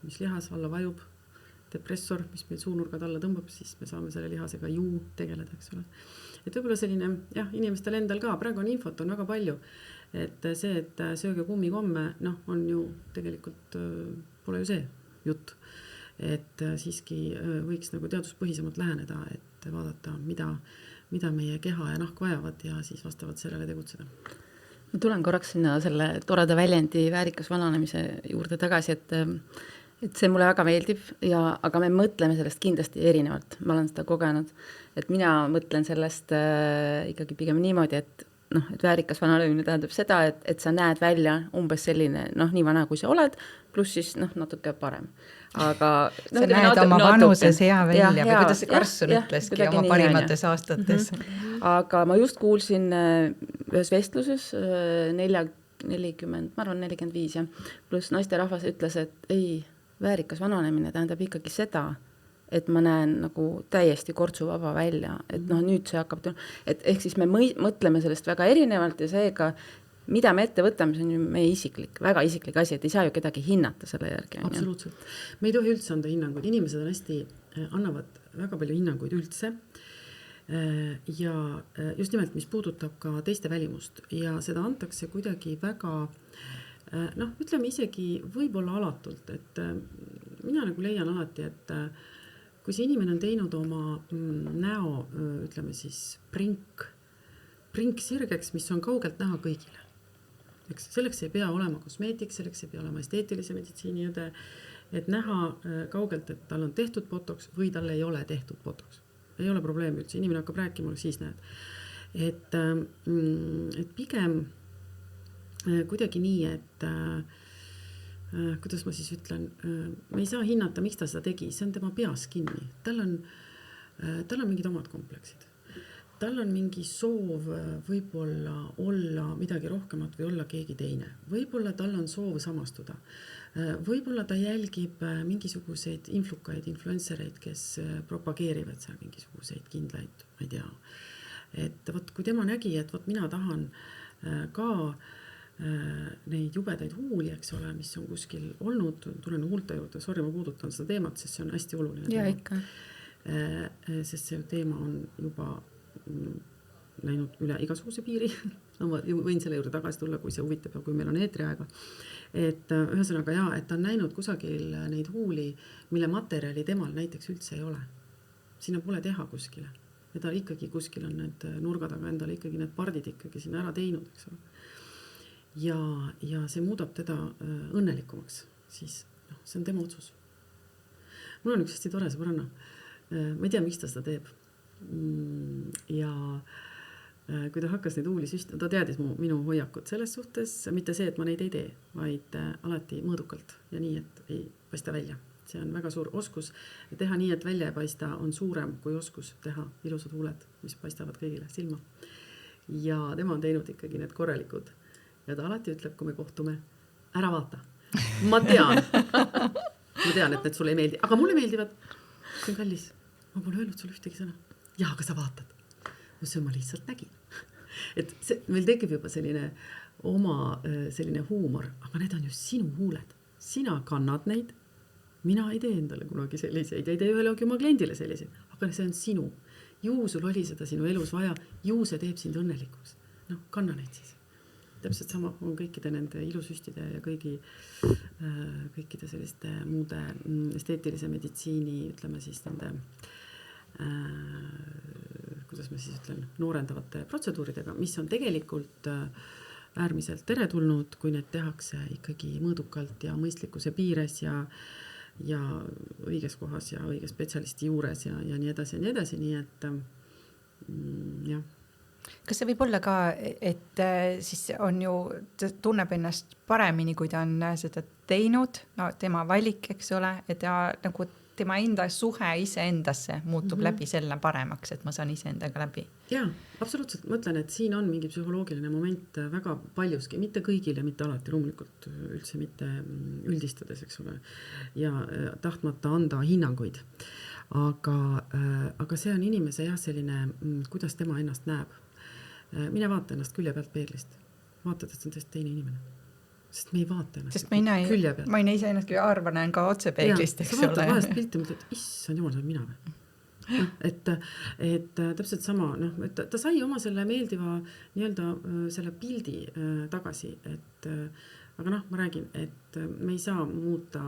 mis lihas alla vajub, depressor, mis meil suunurgad alla tõmbab, siis me saame selle lihasega ju tegeleda, eks ole. Et võib-olla selline, inimestel endal ka, praegu on infot, on väga palju. Et see, et sööge kummikomme, on ju tegelikult, pole ju see jutt. Et siiski võiks nagu teaduspõhisemalt läheneda, et vaadata, mida meie keha ja nahk vajavad ja siis vastavalt sellele tegutseda. Ma tulen korraks sinna selle toreda väljendi väärikas vananemise juurde tagasi, et see mulle väga meeldib aga me mõtleme sellest kindlasti erinevalt, ma olen seda kogenud, et mina mõtlen sellest ikkagi pigem niimoodi, et et väärikas vananemine tähendab seda, et sa näed välja umbes selline, nii vana kui sa oled, pluss siis natuke parem. Aga sa näed oma vanuses hea välja või kuidas see Karlsson ütleski oma parimates aastates. Aga ma just kuulsin ühes vestluses 40, ma arvan 45 ja pluss naisterahvas ütles, et ei, väärikas vananemine tähendab ikkagi seda, et ma näen nagu täiesti kortsuvaba välja, et nüüd see hakkab, et ehk siis me mõtleme sellest väga erinevalt ja seega, mida me ette võtame, see on ju meie isiklik, väga isiklik asi, et ei saa ju kedagi hinnata selle järgi. Absoluutselt. Me ei tohi üldse anda hinnanguid, inimesed on hästi, annavad väga palju hinnanguid üldse ja just nimelt, mis puudutab ka teiste välimust ja seda antakse kuidagi väga ütleme isegi võib-olla alatult, et mina nagu leian alati, et kui see inimene on teinud oma näo, ütleme siis prink sirgeks, mis on kaugelt näha kõigile. Eks selleks ei pea olema kosmeetik, selleks ei pea olema esteetilise meditsiini õde, et näha kaugelt, et tal on tehtud botox või tal ei ole tehtud botox. Ei ole probleemi üldse, inimene hakkab rääkima, siis näed. Et pigem kuidagi nii, et kuidas ma siis ütlen, me ei saa hinnata, miks ta seda tegi, see on tema peas kinni. Tal on mingid omad kompleksid. Tal on mingi soov võib-olla olla midagi rohkemat või olla keegi teine. Võib-olla tal on soov samastuda. Võib-olla ta jälgib mingisuguseid influkaid, influencereid, kes propageerivad seal mingisuguseid kindlaid, ma ei tea. Et võt, kui tema nägi, et võt, mina tahan ka neid jubedaid huuli, eks ole, mis on kuskil olnud, tulen huulte juurde, sorry, ma puudutan seda teemat, sest see on hästi oluline ja, teema. Sest see teema on juba läinud üle igasuguse piiri. Ma võin selle juurde tagasi tulla, kui see huvitab ja kui meil on eetriaega. Et ühesõnaga et ta on näinud kusagil neid huuli, mille materjali temal näiteks üldse ei ole. Sinna pole teha kuskile. Ja ta ikkagi kuskil on need nurgad, aga endale ikkagi need pardid ikkagi sinna ära teinud, eks ole. Ja see muudab teda õnnelikumaks, siis see on tema otsus. Mul on üks hästi tore sõbranna. Ma ei tea, miks ta seda teeb. Ja kui ta hakkas neid huuli süstima, ta teadis minu hoiakut selles suhtes, mitte see, et ma neid ei tee, vaid alati mõõdukalt ja nii, et ei paista välja. See on väga suur oskus. Teha nii, et välja ei paista, on suurem kui oskus teha ilusad huuled, mis paistavad kõigile silma. Ja tema on teinud ikkagi need korralikud. Ja ta alati ütleb, kui me kohtume, ära vaata. Ma tean, et need sulle ei meeldi, aga mulle meeldivad. See on kallis. Ma pole öelnud sulle ühtegi sõna. Ja, aga sa vaatad. See ma lihtsalt nägin. Et meil tekib juba selline oma selline huumor, aga need on ju sinu huuled. Sina kannad neid. Mina ei tee endale kunagi selliseid, ei tee ühelegi oma kliendile selliseid, aga see on sinu. Ju sul oli seda sinu elus vaja, ju see teeb sind õnnelikuks. Kanna neid siis. Täpselt sama on kõikide nende ilusüstide ja kõikide selliste muude esteetilise meditsiini, ütleme siis nende, kuidas ma siis ütlen, noorendavate protseduuridega, mis on tegelikult äärmiselt teretulnud, kui need tehakse ikkagi mõõdukalt ja mõistlikkuse piires ja õiges kohas ja õige spetsialisti juures ja nii edasi, nii et jah. Kas see võib olla ka, et siis on ju, ta tunneb ennast paremini, kui ta on seda teinud, tema valik, eks ole, et nagu tema enda suhe iseendasse muutub läbi selle paremaks, et ma saan iseendaga läbi. Jaa, absoluutselt. Ma ütlen, et siin on mingi psühholoogiline moment väga paljuski, mitte kõigile, mitte alati, loomulikult üldse mitte üldistades, eks ole, ja tahtmata anda hinnanguid. Aga see on inimese selline, kuidas tema ennast näeb. Mine vaata ennast külje pealt peeglist. Vaatad, et see on tõesti teine inimene. Sest me ei vaata ennast külje pealt. Ma ei näe ise ennast, kui arva näen ka otse peeglist, eks ole. Sa vaatad vahest pilti, mõtled, issand jumal, see on mina või? Et täpselt sama, ta sai oma selle meeldiva nii-öelda selle pildi tagasi, aga ma räägin, et me ei saa muuta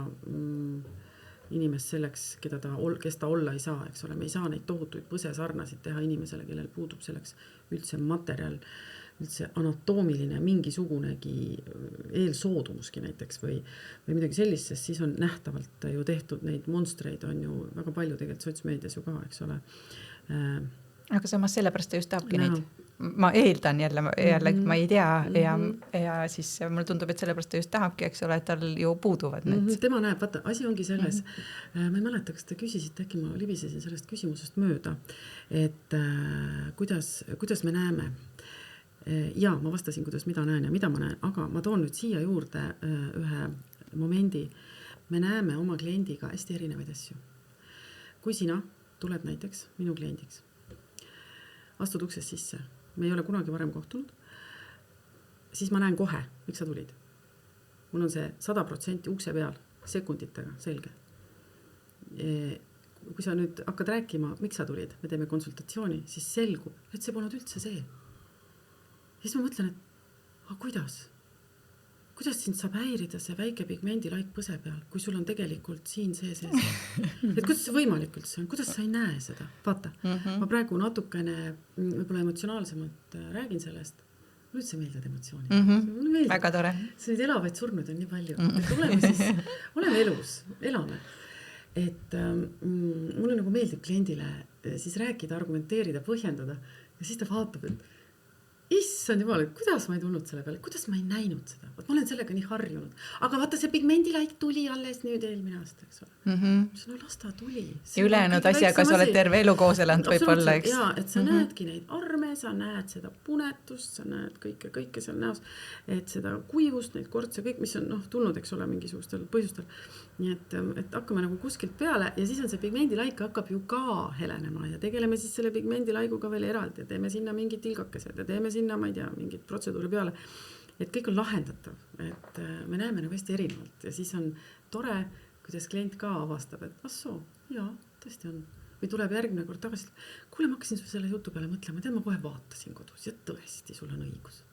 inimest selleks, kes ta olla ei saa, eks ole, me ei saa neid tohutuid põsesarnasid teha inimesele, kellel puudub selleks üldse materjal, üldse anatoomiline mingisugunegi eelsoodumuski näiteks või midagi sellist, sest siis on nähtavalt ju tehtud neid monstreid on ju väga palju tegelikult sotsmeedias ju ka, eks ole. Aga samas sellepärast ta just tahabki neid. Ma eeldan jälle, ma ei tea ja siis mulle tundub, et sellepärast ta just tahabki, eks ole, et tal ju puuduvad need. Tema näeb, vaata, asi ongi selles, ma ei mäleta, kas te küsisite, äkki ma libisesin sellest küsimusest mööda, et kuidas me näeme. Ja ma vastasin, kuidas mida näen ja mida ma näen, aga ma toon nüüd siia juurde ühe momendi. Me näeme oma kliendiga hästi erinevaid asju. Kui sina tuled näiteks minu kliendiks, astud uksest sisse, me ei ole kunagi varem kohtunud, siis ma näen kohe, miks sa tulid. Mul on see 100% ukse peal, sekunditega, selge. Kui sa nüüd hakkad rääkima, miks sa tulid, me teeme konsultatsiooni, siis selgub, et see polnud üldse see. Siis ma mõtlen, et kuidas sind saab häirida see väike pigmendilaik põse peal, kui sul on tegelikult siin see. Et kuidas see võimalik üldse on, kuidas sa ei näe seda? Vaata, ma praegu natukene võib-olla emotsionaalsemalt räägin sellest. Mulle üldse meeldivad emotsioonid. Väga tore. See neid elavaid surnud on nii palju. Et oleme elus, elame. Et mulle nagu meeldib kliendile siis rääkida, argumenteerida, põhjendada ja siis ta vaatab, et issand jumal, et kuidas ma ei tulnud selle peale, kuidas ma ei näinud seda. Ma olen sellega nii harjunud. Aga vaata, see pigmendilaik tuli alles nüüd eelmine aasta, eks ole. No las ta tuli. Ja ülejäänud asjaga sa oled terve elu koos elanud võib-olla, eks? Jaa, et sa näedki neid arme, sa näed seda punetust, sa näed kõike seal näos, et seda kuivust, neid kortse, kõik, mis on tulnud, eks ole, mingisugustel põhjustel. Nii et hakkame nagu kuskilt peale ja siis on see pigmendilaik hakkab ju ka helenema ja tegeleme siis selle pigmendilaiguga veel eraldi ja teeme sinna mingid tilgakesed ja teeme sinna, ma ei tea, mingid protseduuri peale. Et kõik on lahendatav, et me näeme nagu hästi erinevalt ja siis on tore, kuidas klient ka avastab, et assoo, jaa, tõesti on. Või tuleb järgmine kord tagasi, kuule, ma hakkasin selle jutu peale mõtlema, ma kohe vaatasin kodus ja tõesti, sul on õigus.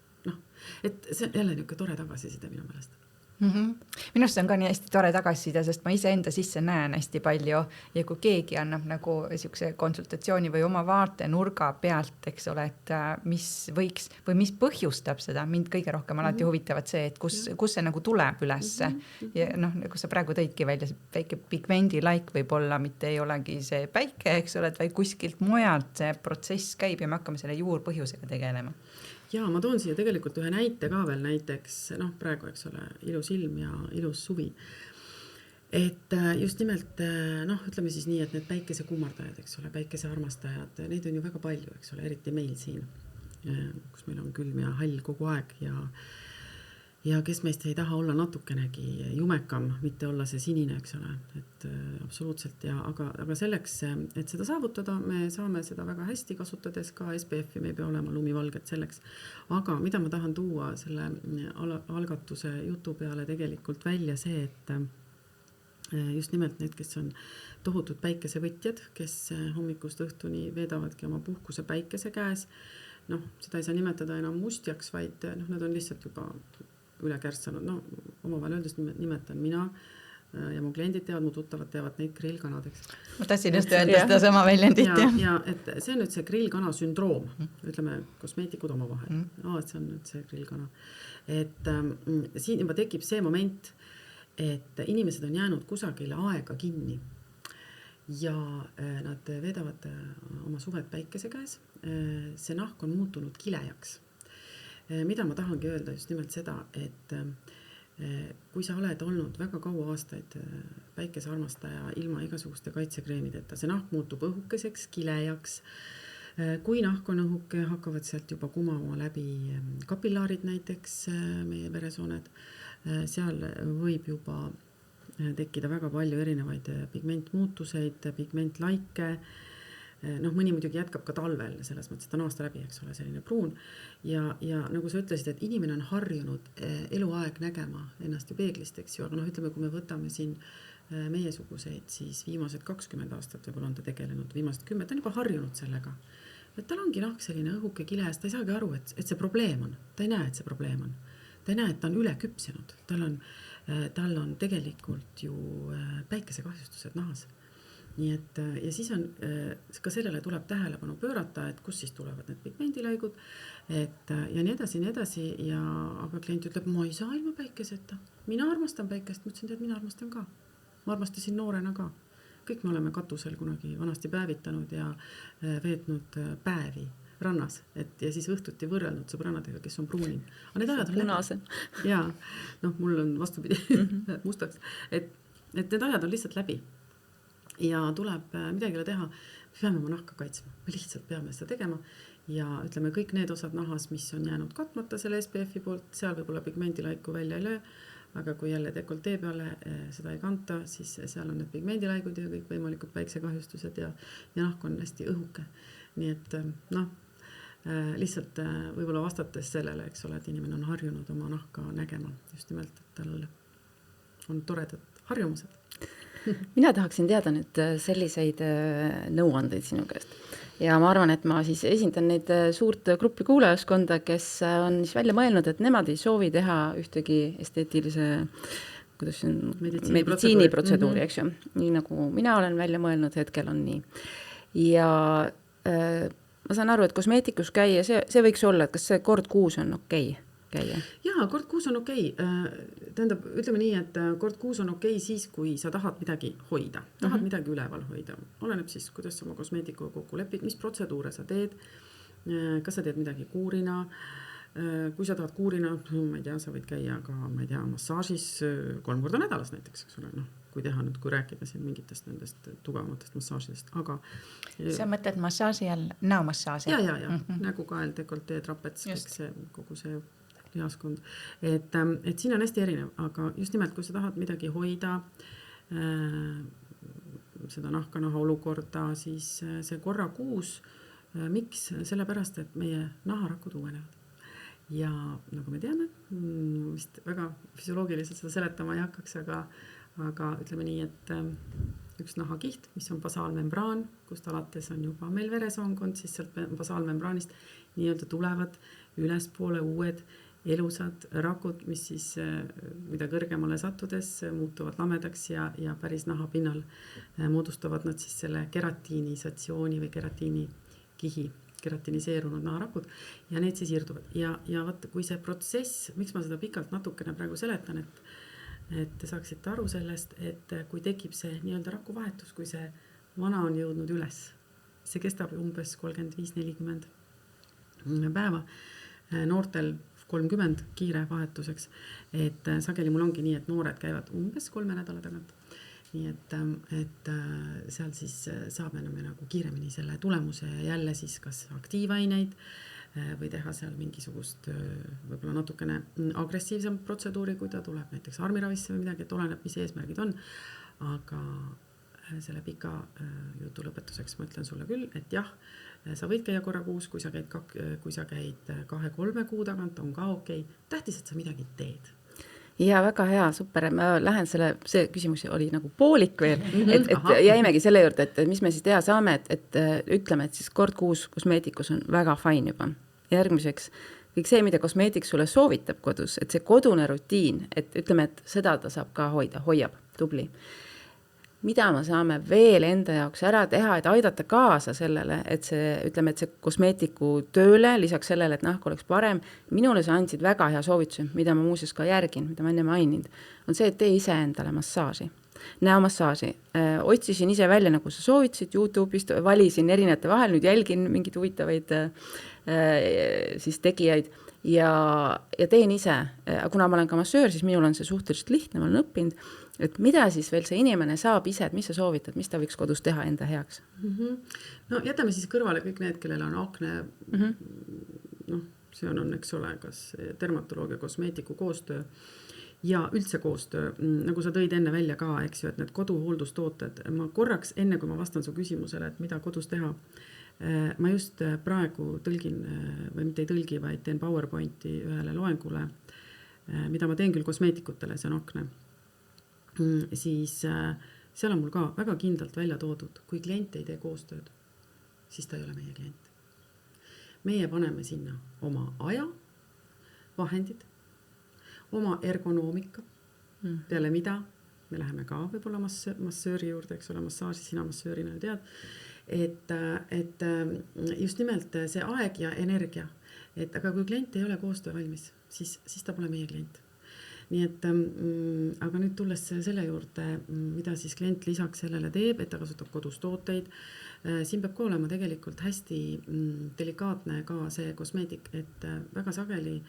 Et see on jälle niisugune tore tagasiside minu meelest. Minu arust on ka nii hästi tore tagasisida, sest ma ise enda sisse näen hästi palju ja kui keegi annab nagu siukse konsultatsiooni või oma vaate nurga pealt, eks ole, et mis võiks või mis põhjustab seda, mind kõige rohkem alati huvitavad see, et kus see nagu tuleb ülesse ja nagu sa praegu tõidki välja, see väike pigmendilaik võib olla, mitte ei olegi see päike, eks ole, vaid kuskilt mujalt see protsess käib ja me hakkame selle juurpõhjusega tegelema. Jaa, ma toon siia tegelikult ühe näite ka veel näiteks, praegu, eks ole, ilus ilm ja ilus suvi. Et just nimelt, ütleme siis nii, et need päikese kummardajad, eks ole, päikese armastajad, neid on ju väga palju, eks ole, eriti meil siin, kus meil on külm ja hall kogu aeg ja kes meist ei taha olla natukenegi jumekam, mitte olla see sinine, eks ole, et absoluutselt aga selleks, et seda saavutada, me saame seda väga hästi kasutades ka SPF-i, me ei pea olema lumivalged selleks, aga mida ma tahan tuua selle algatuse jutu peale tegelikult välja see, et just nimelt need, kes on tohutud päikesevõtjad, kes hommikust õhtuni veedavadki oma puhkuse päikese käes, seda ei saa nimetada enam mustjaks, vaid nad on lihtsalt juba üle kärtsanud, omavahel öeldes nimetan mina ja mu kliendid teavad, mu tuttavad teavad neid grillkanadeks. Ma tahtsin just öelda seda sama väljendit. Ja et see on nüüd see grillkana sündroom, ütleme kosmeetikud omavahel. Et see on nüüd see grillkana. Et siin juba tekib see moment, et inimesed on jäänud kusagile aega kinni ja nad veedavad oma suved päikese käes. See nahk on muutunud kilejaks. Mida ma tahangi öelda just nimelt seda, et kui sa oled olnud väga kaua aastaid päikesearmastaja ilma igasuguste kaitsekreemideta, see nahk muutub õhukeseks, kilejaks. Kui nahk on õhuke, hakkavad sealt juba kumama läbi kapillaarid näiteks, meie veresooned. Seal võib juba tekkida väga palju erinevaid pigmentmuutuseid, pigmentlaike. Mõni muidugi jätkab ka talvel, selles mõttes, et on aasta läbi, eks ole, selline pruun. Ja nagu sa ütlesid, et inimene on harjunud eluaeg nägema ennast ju peeglist, eks ju, aga ütleme, kui me võtame siin meiesuguseid, siis viimased 20 aastat võib-olla on ta tegelenud, viimased 10, ta on juba harjunud sellega. Et tal ongi nahk selline õhuke kiles, ta ei saagi aru, et see probleem on, ta ei näe, et see probleem on. Ta ei näe, et ta on üle küpsinud, tal on tegelikult ju päikesekahjustused nahas. nii et ja siis on, ka sellele tuleb tähelepanu pöörata, et kus siis tulevad need pigmendilaigud, et ja nii edasi, ja aga klient ütleb, ma ei saa ilma päikeseta. Mina armastan päikest, ma ütlesin, et mina armastan ka. Ma armastasin noorena ka. Kõik me oleme katusel kunagi vanasti päevitanud ja veetnud päevi rannas, et ja siis õhtuti võrrelnud sõbrannadega, kes on pruunim. Aga need ajad on punase. Jaa, mul on vastupidi mustaks, et need ajad on lihtsalt läbi. Ja tuleb midagi teha, me peame oma nahka kaitsma, me lihtsalt peame seda tegema ja ütleme kõik need osad nahas, mis on jäänud katmata selle SPF-i poolt, seal võib-olla pigmendilaiku välja ei löö, aga kui jälle dekoltee peale seda ei kanta, siis seal on need pigmendilaigud ja kõik võimalikud päiksekahjustused ja nahk on hästi õhuke. Nii et lihtsalt võib-olla vastates sellele, eks ole, et inimene on harjunud oma nahka nägema just nimelt, et tal on toredad harjumused. Mina tahaksin teada nüüd selliseid nõuandeid sinu käest. Ja ma arvan, et ma siis esindan neid suurt gruppi kuulajaskonda, kes on siis välja mõelnud, et nemad ei soovi teha ühtegi esteetilise meditsiiniprotseduuri, eks ju. Nii nagu mina olen välja mõelnud, hetkel on nii. Ja ma saan aru, et kosmeetikus käia, see võiks olla, et kas see kord kuus on okei käia? Jaa, kord kuus on okei. Tähendab, ütleme nii, et kord kuus on okei siis, kui sa tahad midagi hoida. Tahad midagi üleval hoida. Oleneb siis, kuidas sa oma kosmeetikuga kokku lepid, mis protseduure sa teed, kas sa teed midagi kuurina. Kui sa tahad kuurina, ma ei tea, sa võid käia ka, ma ei tea, massaažis 3 korda nädalas näiteks, eks ole, kui teha nüüd, kui rääkida siin mingitest nendest tugevamatest massaažidest, aga sa mõtled massaaži all näomassaaži? Ja, nägu kael, dekoltee, trapets, kogu see lihaskond. Et siin on hästi erinev, aga just nimelt, kui sa tahad midagi hoida, seda nahkanaha olukorda, siis see korra kuus, miks? Sellepärast, et meie naharakud uuenevad. Ja nagu me teame, vist väga füsioloogiliselt seda seletama ei hakkaks, aga ütleme nii, et üks nahakiht, mis on basaalmembraan, kust alates on juba meil veresoonkond, siis sealt basaalmembraanist nii-öelda tulevad ülespoole uued elusad rakud, mis siis, mida kõrgemale sattudes muutuvad lamedaks ja päris naha pinnal moodustavad nad siis selle keratiinisatsiooni või keratiinikihi, keratiniseerunud naharakud ja need siis irduvad. Ja vaata, kui see protsess, miks ma seda pikalt natukene praegu seletan, et te saaksite aru sellest, et kui tekib see nii-öelda rakuvahetus, kui see vana on jõudnud üles, see kestab umbes 35-40 päeva, noortel 30 kiire vahetuseks, et sageli mul ongi nii, et noored käivad umbes 3 nädala tagant. Nii et seal siis saab nagu kiiremini selle tulemuse ja jälle siis kas aktiivaineid või teha seal mingisugust võib-olla natukene agressiivsem protseduuri, kui ta tuleb näiteks armiravisse või midagi, et oleneb, mis eesmärgid on. Aga selle pika jutu lõpetuseks ma ütlen sulle küll, et jah, sa võid käia korra kuus, kui sa käid 2-3 kuu tagant, on ka okei. Tähtis, et sa midagi teed. Ja väga hea, super. Ma lähen see küsimus oli nagu poolik veel, et jäimegi selle juurde, et mis me siis teha saame, et ütleme, et siis kord kuus kosmeetikus on väga fine juba. Järgmiseks, kõik see, mida kosmeetik sulle soovitab kodus, et see kodune rutiin, et ütleme, et seda ta saab ka hoiab, tubli. Mida me saame veel enda jaoks ära teha, et aidata kaasa sellele, et see, ütleme, et see kosmeetiku tööle, lisaks sellele, et nahk oleks parem, minule sa andsid väga hea soovituse, mida ma muuseas ka järgin, mida ma enne maininud, on see, et tee ise endale massaaži. Näomassaaži. Otsisin ise välja, nagu sa soovitasid YouTube'ist, valisin erinevate vahel, nüüd jälgin mingid huvitavaid siis tegijaid ja teen ise. Kuna ma olen ka massöör, siis minul on see suhteliselt lihtne, ma olen õppinud, et mida siis veel see inimene saab ise, et mis sa soovitad, mis ta võiks kodus teha enda heaks? No jätame siis kõrvale kõik need, kellel on akne, see on, eks ole, kas dermatoloogia, kosmeetiku koostöö ja üldse koostöö, nagu sa tõid enne välja ka, eks ju, et need koduhooldustooted, ma korraks, enne kui ma vastan su küsimusele, et mida kodus teha, ma just praegu tõlgin, või mitte ei tõlgi, vaid teen PowerPointi ühele loengule, mida ma teen küll kosmeetikutele, see on akne. Siis seal on mul ka väga kindlalt välja toodud, kui klient ei tee koostööd, siis ta ei ole meie klient. Meie paneme sinna oma aja, vahendid, oma ergonoomika, peale mida me läheme ka võib-olla massööri juurde, eks ole, massaaži sina massöörina ju tead, et just nimelt see aeg ja energia, et aga kui klient ei ole koostöö valmis, siis ta pole meie klient. Nii et aga nüüd tulles selle juurde, mida siis klient lisaks sellele teeb, et ta kasutab kodus tooteid, siin peab ka olema tegelikult hästi delikaatne ka see kosmeetik, et väga sageli,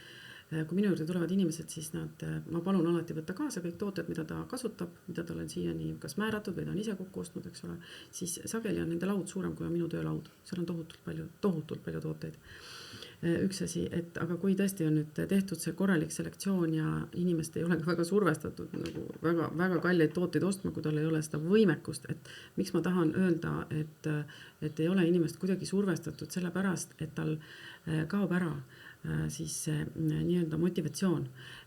kui minu juurde tulevad inimesed, siis ma palun alati võtta kaasa kõik tooted, mida ta kasutab, mida ta olen siiani kas määratud või ta on ise kokku ostnud, eks ole, siis sageli on nende laud suurem kui on minu töölaud. Seal on tohutult palju tooteid. Üks asi, et aga kui tõesti on nüüd tehtud see korralik selektsioon ja inimest ei ole väga survestatud nagu väga kalleid tooteid ostma, kui tal ei ole seda võimekust, et miks ma tahan öelda, et ei ole inimest kuidagi survestatud sellepärast, et tal kaob ära siis see nii-öelda motivatsioon,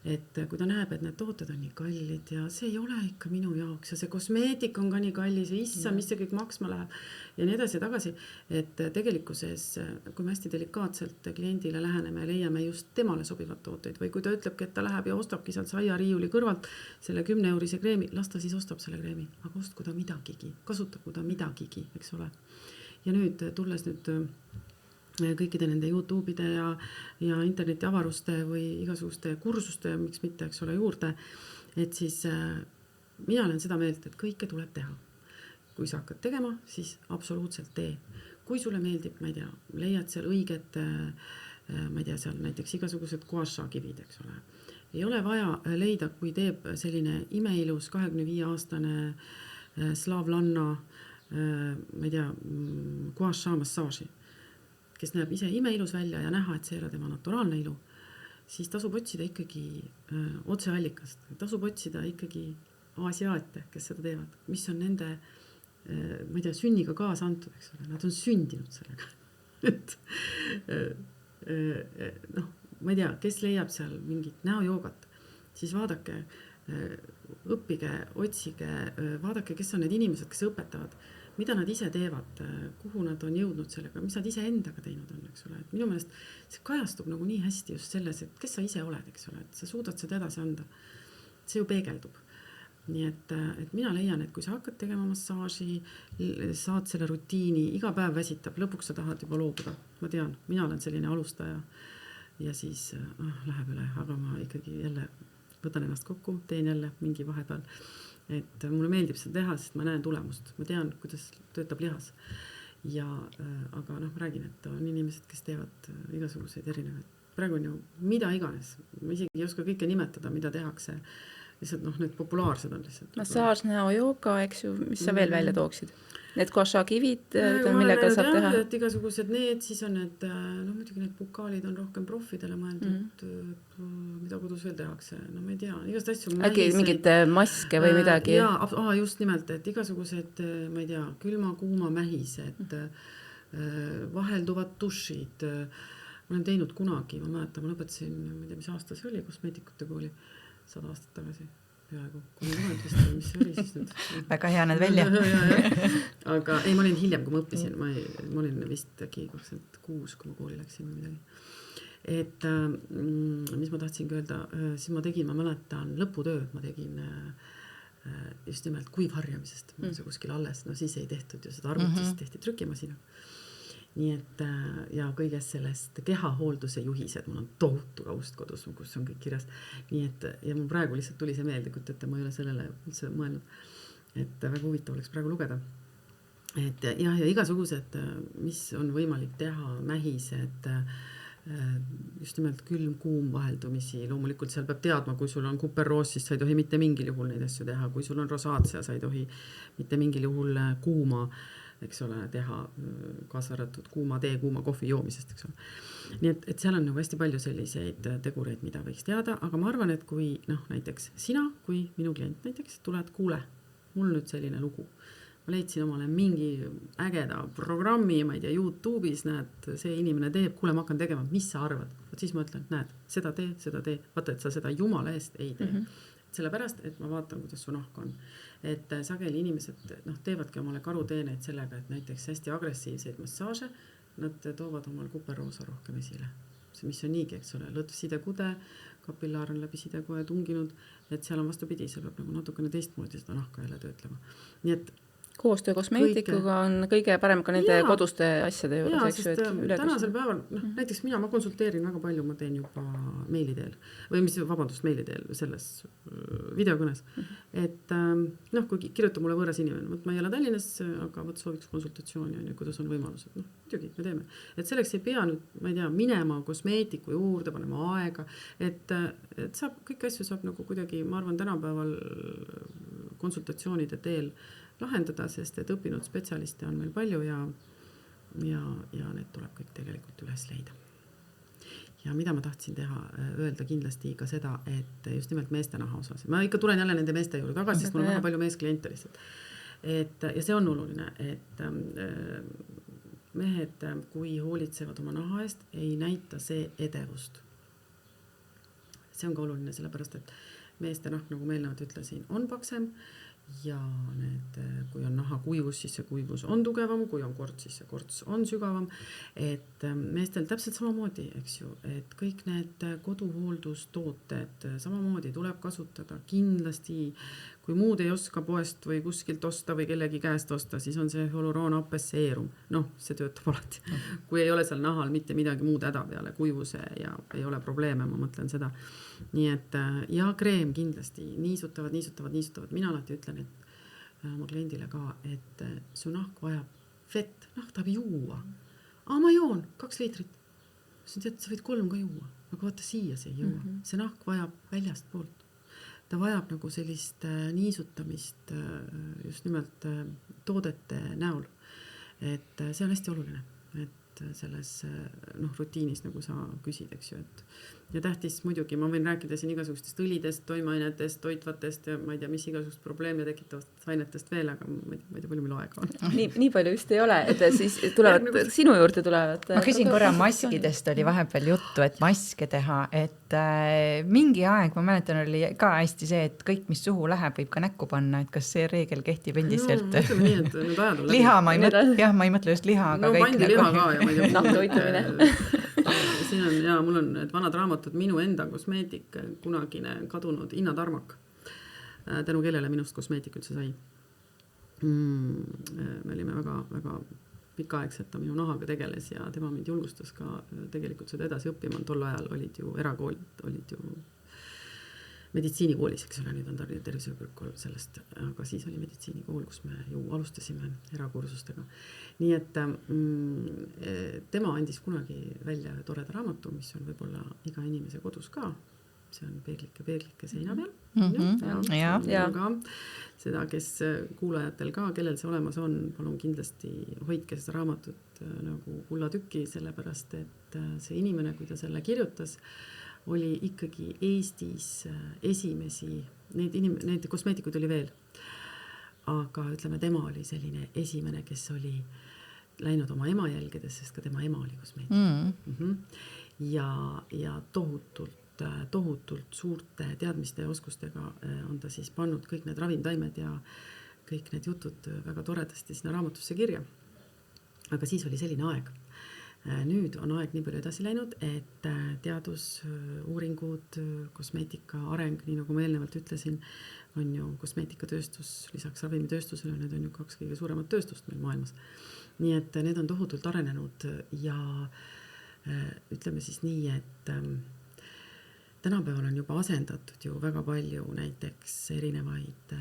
et kui ta näeb, et need tooted on nii kallid ja see ei ole ikka minu jaoks ja see kosmeetik on ka nii kallis ja issa, mis see kõik maksma läheb ja nii edasi ja tagasi, et tegelikkuses, kui me hästi delikaatselt kliendile läheneme ja leiame just temale sobivad tooteid või kui ta ütlebki, et ta läheb ja ostabki sealt saiariiuli kõrvalt selle 10-eurise kreemi, las ta siis ostab selle kreemi, aga ostku ta midagigi, kasutaku ta midagigi, eks ole. Ja nüüd tulles kõikide nende YouTube'ide ja interneti avaruste või igasuguste kursuste, miks mitte, eks ole, juurde, et siis mina olen seda meelt, et kõike tuleb teha. Kui sa hakkad tegema, siis absoluutselt tee. Kui sulle meeldib, ma ei tea, leiad seal õiget, ma ei tea, seal näiteks igasugused guasha-kivid, eks ole. Ei ole vaja leida, kui teeb selline imeilus 25-aastane slaavlanna, ma ei tea, guasha-massaaži, kes näeb ise imeilus välja ja näha, et see ei ole tema naturaalne ilu, siis tasub otsida ikkagi otseallikast. Tasub otsida ikkagi aasiaate, kes seda teevad, mis on nende, ma ei tea, sünniga kaasa antud, eks ole. Nad on sündinud sellega. Et, ma ei tea, kes leiab seal mingit näojoogat, siis vaadake, õppige, otsige, vaadake, kes on need inimesed, kes õpetavad, mida nad ise teevad, kuhu nad on jõudnud sellega, mis nad ise endaga teinud on, eks ole. Et minu meelest see kajastub nagu nii hästi just selles, et kes sa ise oled, eks ole, et sa suudad seda edasi anda. See ju peegeldub. Nii et mina leian, et kui sa hakkad tegema massaaži, saad selle rutiini, iga päev väsitab, lõpuks sa tahad juba loobuda. Ma tean, mina olen selline alustaja ja siis läheb üle, aga ma ikkagi jälle võtan ennast kokku, teen jälle mingi vahepeal. Et mulle meeldib seda teha, sest ma näen tulemust. Ma tean, kuidas töötab lihas. Ja, aga räägin, et on inimesed, kes teevad igasuguseid erinevaid. Praegu on ju mida iganes. Ma isegi ei oska kõike nimetada, mida tehakse. Lihtsalt need populaarsed on lihtsalt. Massaaž, näojooga, eks ju, mis sa veel välja tooksid? Need guasha-kivid, millega saab teha? Et igasugused need, siis on need, muidugi need bukaalid on rohkem profidele mõeldud, mida kodus veel tehakse, ma ei tea, igast asju. Äkki mingid maske või midagi? Jaa, just nimelt, et igasugused, ma ei tea, külma-kuuma mähised, vahelduvad dušid. Ma olen teinud kunagi, ma mäletan, ma lõpetasin, ma ei tea, mis aasta see oli, kosmeetikute kooli 100 aastat tagasi. Peaaegu, kui vist, mis see oli siis nüüd. Väga hea need välja. Aga ei, ma olin hiljem, kui ma õppisin, ma olin vist äkki 26, kui ma kooli läksin või midagi. Et mis ma tahtsingi öelda, siis ma tegin, ma mäletan lõputöö, ma tegin just nimelt kuivharjamisest, ma see kuskil alles, siis ei tehtud ju seda arvutist, tehti trükimasina. Nii et ja kõigest sellest kehahoolduse juhised, mul on tohutu kaust kodus, kus on kõik kirjas. Nii et, ja mul praegu lihtsalt tuli see meelde, et ma ei ole sellele üldse mõelnud, et väga huvitav oleks praegu lugeda. Et ja igasugused, mis on võimalik teha, mähised, just nimelt külm-kuum vaheldumisi, loomulikult seal peab teadma, kui sul on kuperroos, siis sa ei tohi mitte mingil juhul neid asju teha, kui sul on rosaatsia, sa ei tohi mitte mingil juhul kuuma, eks ole, teha kaasarratud kuuma tee, kuuma kohvi joomisest, eks ole. Nii et seal on hästi palju selliseid tegureid, mida võiks teada, aga ma arvan, et kui näiteks sina, kui minu klient näiteks tuled, kuule, mul nüüd selline lugu. Ma leidsin omale mingi ägeda programmi, ma ei tea, YouTube'is, näed, see inimene teeb, kuule, ma hakkan tegema, mis sa arvad? Siis ma ütlen, näed, seda tee. Vaata, et sa seda jumala eest ei tee. Sellepärast, et ma vaatan, kuidas su nahk on. Et sageli inimesed teevadki omale karuteeneid sellega, et näiteks hästi agressiivseid massaaže, nad toovad omal kuperoosa rohkem esile. See, mis on niigi, eks ole, lõtv sidekude, kapillaar on läbi sidekoe tunginud, et seal on vastupidi, seal peab nagu natukene teistmoodi seda nahka jälle töötlema. Nii et koostöö kosmeetikuga on kõige parem ka nende koduste asjade juures, eks ju, et tänasel päeval, näiteks ma konsulteerin väga palju, ma teen juba meili teel või meili teel selles videokõnes, et kui kirjutab mulle võõras inimene, ma ei ole Tallinnas, aga sooviks konsultatsiooni, kuidas on võimalused, muidugi me teeme, et selleks ei pea nüüd, ma ei tea, minema kosmeetiku juurde, panema aega, et saab, kõiki asju saab nagu kuidagi, ma arvan, tänapäeval konsultatsioonide teel lahendada, sest et õppinud spetsialiste on meil palju ja need tuleb kõik tegelikult üles leida. Ja mida ma tahtsin öelda kindlasti ka seda, et just nimelt meeste naha osas. Ma ikka tulen jälle nende meeste juurde tagasi, sest mul on väga palju meeskliente lihtsalt. Ja see on oluline, et mehed, kui hoolitsevad oma naha eest, ei näita see edevust. See on ka oluline, sellepärast, et meeste nahk, nagu ma eelnevalt ütlesin, on paksem ja kui on naha kuivus, siis see kuivus on tugevam, kui on korts, siis see korts on sügavam, et meestel täpselt samamoodi, eks ju, et kõik need koduhooldustooted samamoodi tuleb kasutada kindlasti, kui muud ei oska poest või kuskilt osta või kellegi käest osta, siis on see hyaluron apes seerum, see töötab alati, kui ei ole seal nahal mitte midagi muud häda peale kuivuse ja ei ole probleeme, ma mõtlen seda. Nii et ja kreem kindlasti, niisutavad, mina alati ütlen, et oma kliendile ka, et su nahk vajab vett, tahab juua. Ma joon 2 liitrit. Sa võid 3 ka juua, aga vaata siia see ei juua. See nahk vajab väljast poolt. Ta vajab nagu sellist niisutamist just nimelt toodete näol. Et see on hästi oluline, et selles rutiinis, nagu sa küsid, eks ju, ja tähtis muidugi, ma võin rääkida siin igasugustest õlidest, toimeainetest, toitvatest ja ma ei tea, mis igasugust probleeme tekitavast ainetest veel, aga ma ei tea, palju meil aega on. Nii palju just ei ole, et siis tulevad, sinu juurde tulevad. Ma küsin korra maskidest, oli vahepeal juttu, et maske teha, et mingi aeg, ma mäletan, oli ka hästi see, et kõik, mis suhu läheb, võib ka näkku panna, et kas see reegel kehtib endiselt? Ütleme nii, et nüüd ajad on liha, ma ei mõtle just liha, aga kõik pandi liha ka ja ma ei tea. Nahtoitumine. Siin on, mul on need vanad raamatud, minu enda kosmeetik, kunagine kadunud Inna Tarmak, tänu kellele minust kosmeetik üldse sai. Me olime väga, väga pikaaegselt, ta minu nahaga tegeles ja tema mind julgustas ka tegelikult seda edasi õppima. Tol ajal olid ju erakoolid, olid ju meditsiinikoolis, eks ole, nüüd on tervishoiukõrgkool sellest, aga siis oli meditsiinikool, kus me ju alustasime erakursustega. Nii et tema andis kunagi välja toreda raamatu, mis on võib-olla iga inimese kodus ka. See on peeglike seina peal. Ja. Seda, kes kuulajatel ka, kellel see olemas on, palun kindlasti hoidke seda raamatut nagu kullatükki, sellepärast, et see inimene, kui ta selle kirjutas, oli ikkagi Eestis esimesi, neid kosmeetikuid oli veel, aga ütleme, tema oli selline esimene, kes oli läinud oma ema jälgedes, sest ka tema ema oli kosmeetik. Ja tohutult suurte teadmiste ja oskustega on ta siis pannud kõik need ravimtaimed ja kõik need jutud väga toredasti sinna raamatusse kirja. Aga siis oli selline aeg. Nüüd on aeg nii palju edasi läinud, et teadusuuringud, kosmeetika areng, nii nagu ma eelnevalt ütlesin, on ju kosmeetikatööstus, lisaks ravimitööstusele, need on ju 2 kõige suuremat tööstust meil maailmas. Nii et need on tohutult arenenud ja ütleme siis nii, et tänapäeval on juba asendatud ju väga palju näiteks erinevaid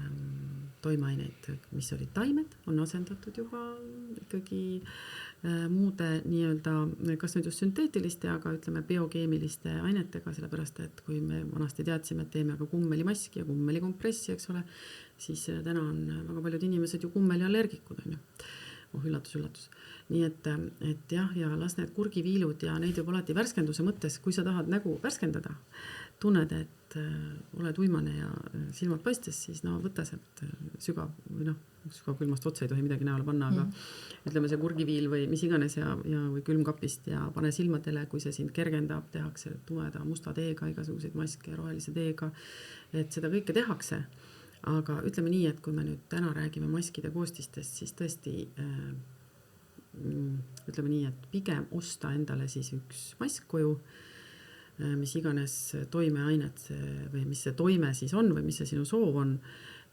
toimeaineid, mis olid taimed, on asendatud juba ikkagi muude nii-öelda, kas nüüd just sünteetiliste, aga ütleme biokeemiliste ainetega, sellepärast, et kui me vanasti teadsime, et teeme ka kummelimaski ja kummelikompressi, eks ole, siis täna on väga paljud inimesed ju kummeliallergikud, on ju. Üllatus. Nii et jah, ja las need kurgiviilud ja neid juba alati värskenduse mõttes, kui sa tahad nägu värskendada, tunned, et oled uimane ja silmad paistes, siis võta sealt sügavkülmast otsa ei tohi midagi näole panna, aga ütleme see kurgiviil või mis iganes ja või külmkapist ja pane silmadele, kui see sind kergendab, tehakse tumeda musta teega, igasuguseid maske rohelise teega, et seda kõike tehakse. Aga ütleme nii, et kui me nüüd täna räägime maskide koostistest, siis tõesti ütleme nii, et pigem osta endale siis üks mask koju, mis iganes toimeainet või mis see toime siis on või mis see sinu soov on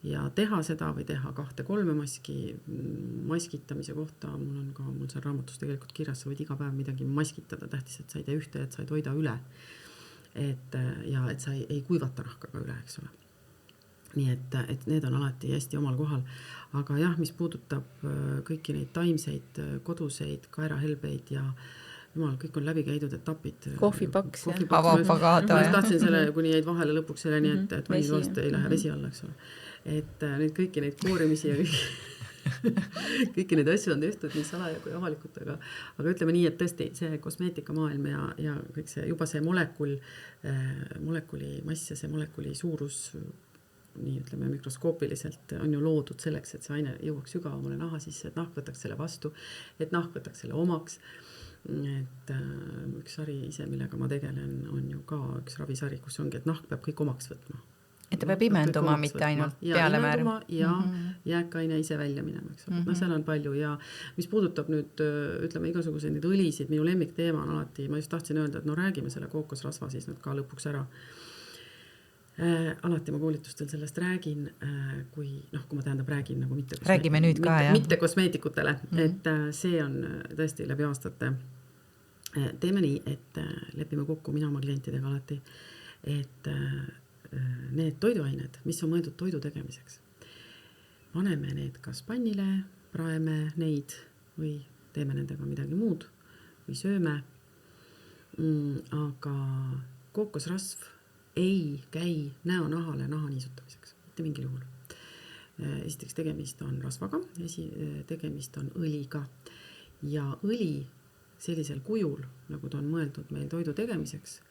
ja teha seda või teha 2-3 maski. Maskitamise kohta mul seal raamatus tegelikult kirjas, sa võid iga päev midagi maskitada, tähtis, et sa ei tee ühte, et sa ei toida üle. Et sa ei kuivata nahkaga üle, eks ole. Nii et need on alati hästi omal kohal. Aga jah, mis puudutab kõiki neid taimseid, koduseid, kaerahelbeid ja jumal, kõik on läbi käidud etapid. Kohvipaks. Avapagada. Ma tahtsin selle, kuni jäid vahele lõpuks selleni, et vanni vast ei lähe vesi alla, eks ole. Et nüüd kõiki neid koorimisi ja kõiki neid asju on tehtud nii salaja kui avalikult, aga ütleme nii, et tõesti see kosmeetikamaailm ja kõik see, juba see molekuli mass ja see molekuli suurus nii ütleme mikroskoopiliselt on ju loodud selleks, et see aine jõuaks sügavamale naha sisse, et nahk võtaks selle vastu, et nahk võtaks selle omaks. Et üks sari ise, millega ma tegelen, on ju ka üks ravisari, kus ongi, et nahk peab kõik omaks võtma. Et ta peab imenduma, mitte ainult peale määrama. Ja jääkaine ise välja minema, eks ole. No seal on palju ja mis puudutab nüüd, ütleme, igasuguseid neid õlisid, minu lemmikteema on alati, ma just tahtsin öelda, et no räägime selle kookosrasva siis nüüd ka lõpuks ära. Alati ma koolitustel sellest räägin, kui ma tähendab räägin nagu mitte kosmeetikutele, et see on tõesti läbi aastate. Teeme nii, et lepime kokku mina oma klientidega alati, et need toiduained, mis on mõeldud toidu tegemiseks, paneme need kas pannile, praeme neid või teeme nendega midagi muud või sööme. Aga kookosrasv ei käi näonahale naha niisutamiseks, mitte mingil juhul. Esiteks tegemist on rasvaga, tegemist on õliga ja õli sellisel kujul, nagu ta on mõeldud meil toidu tegemiseks,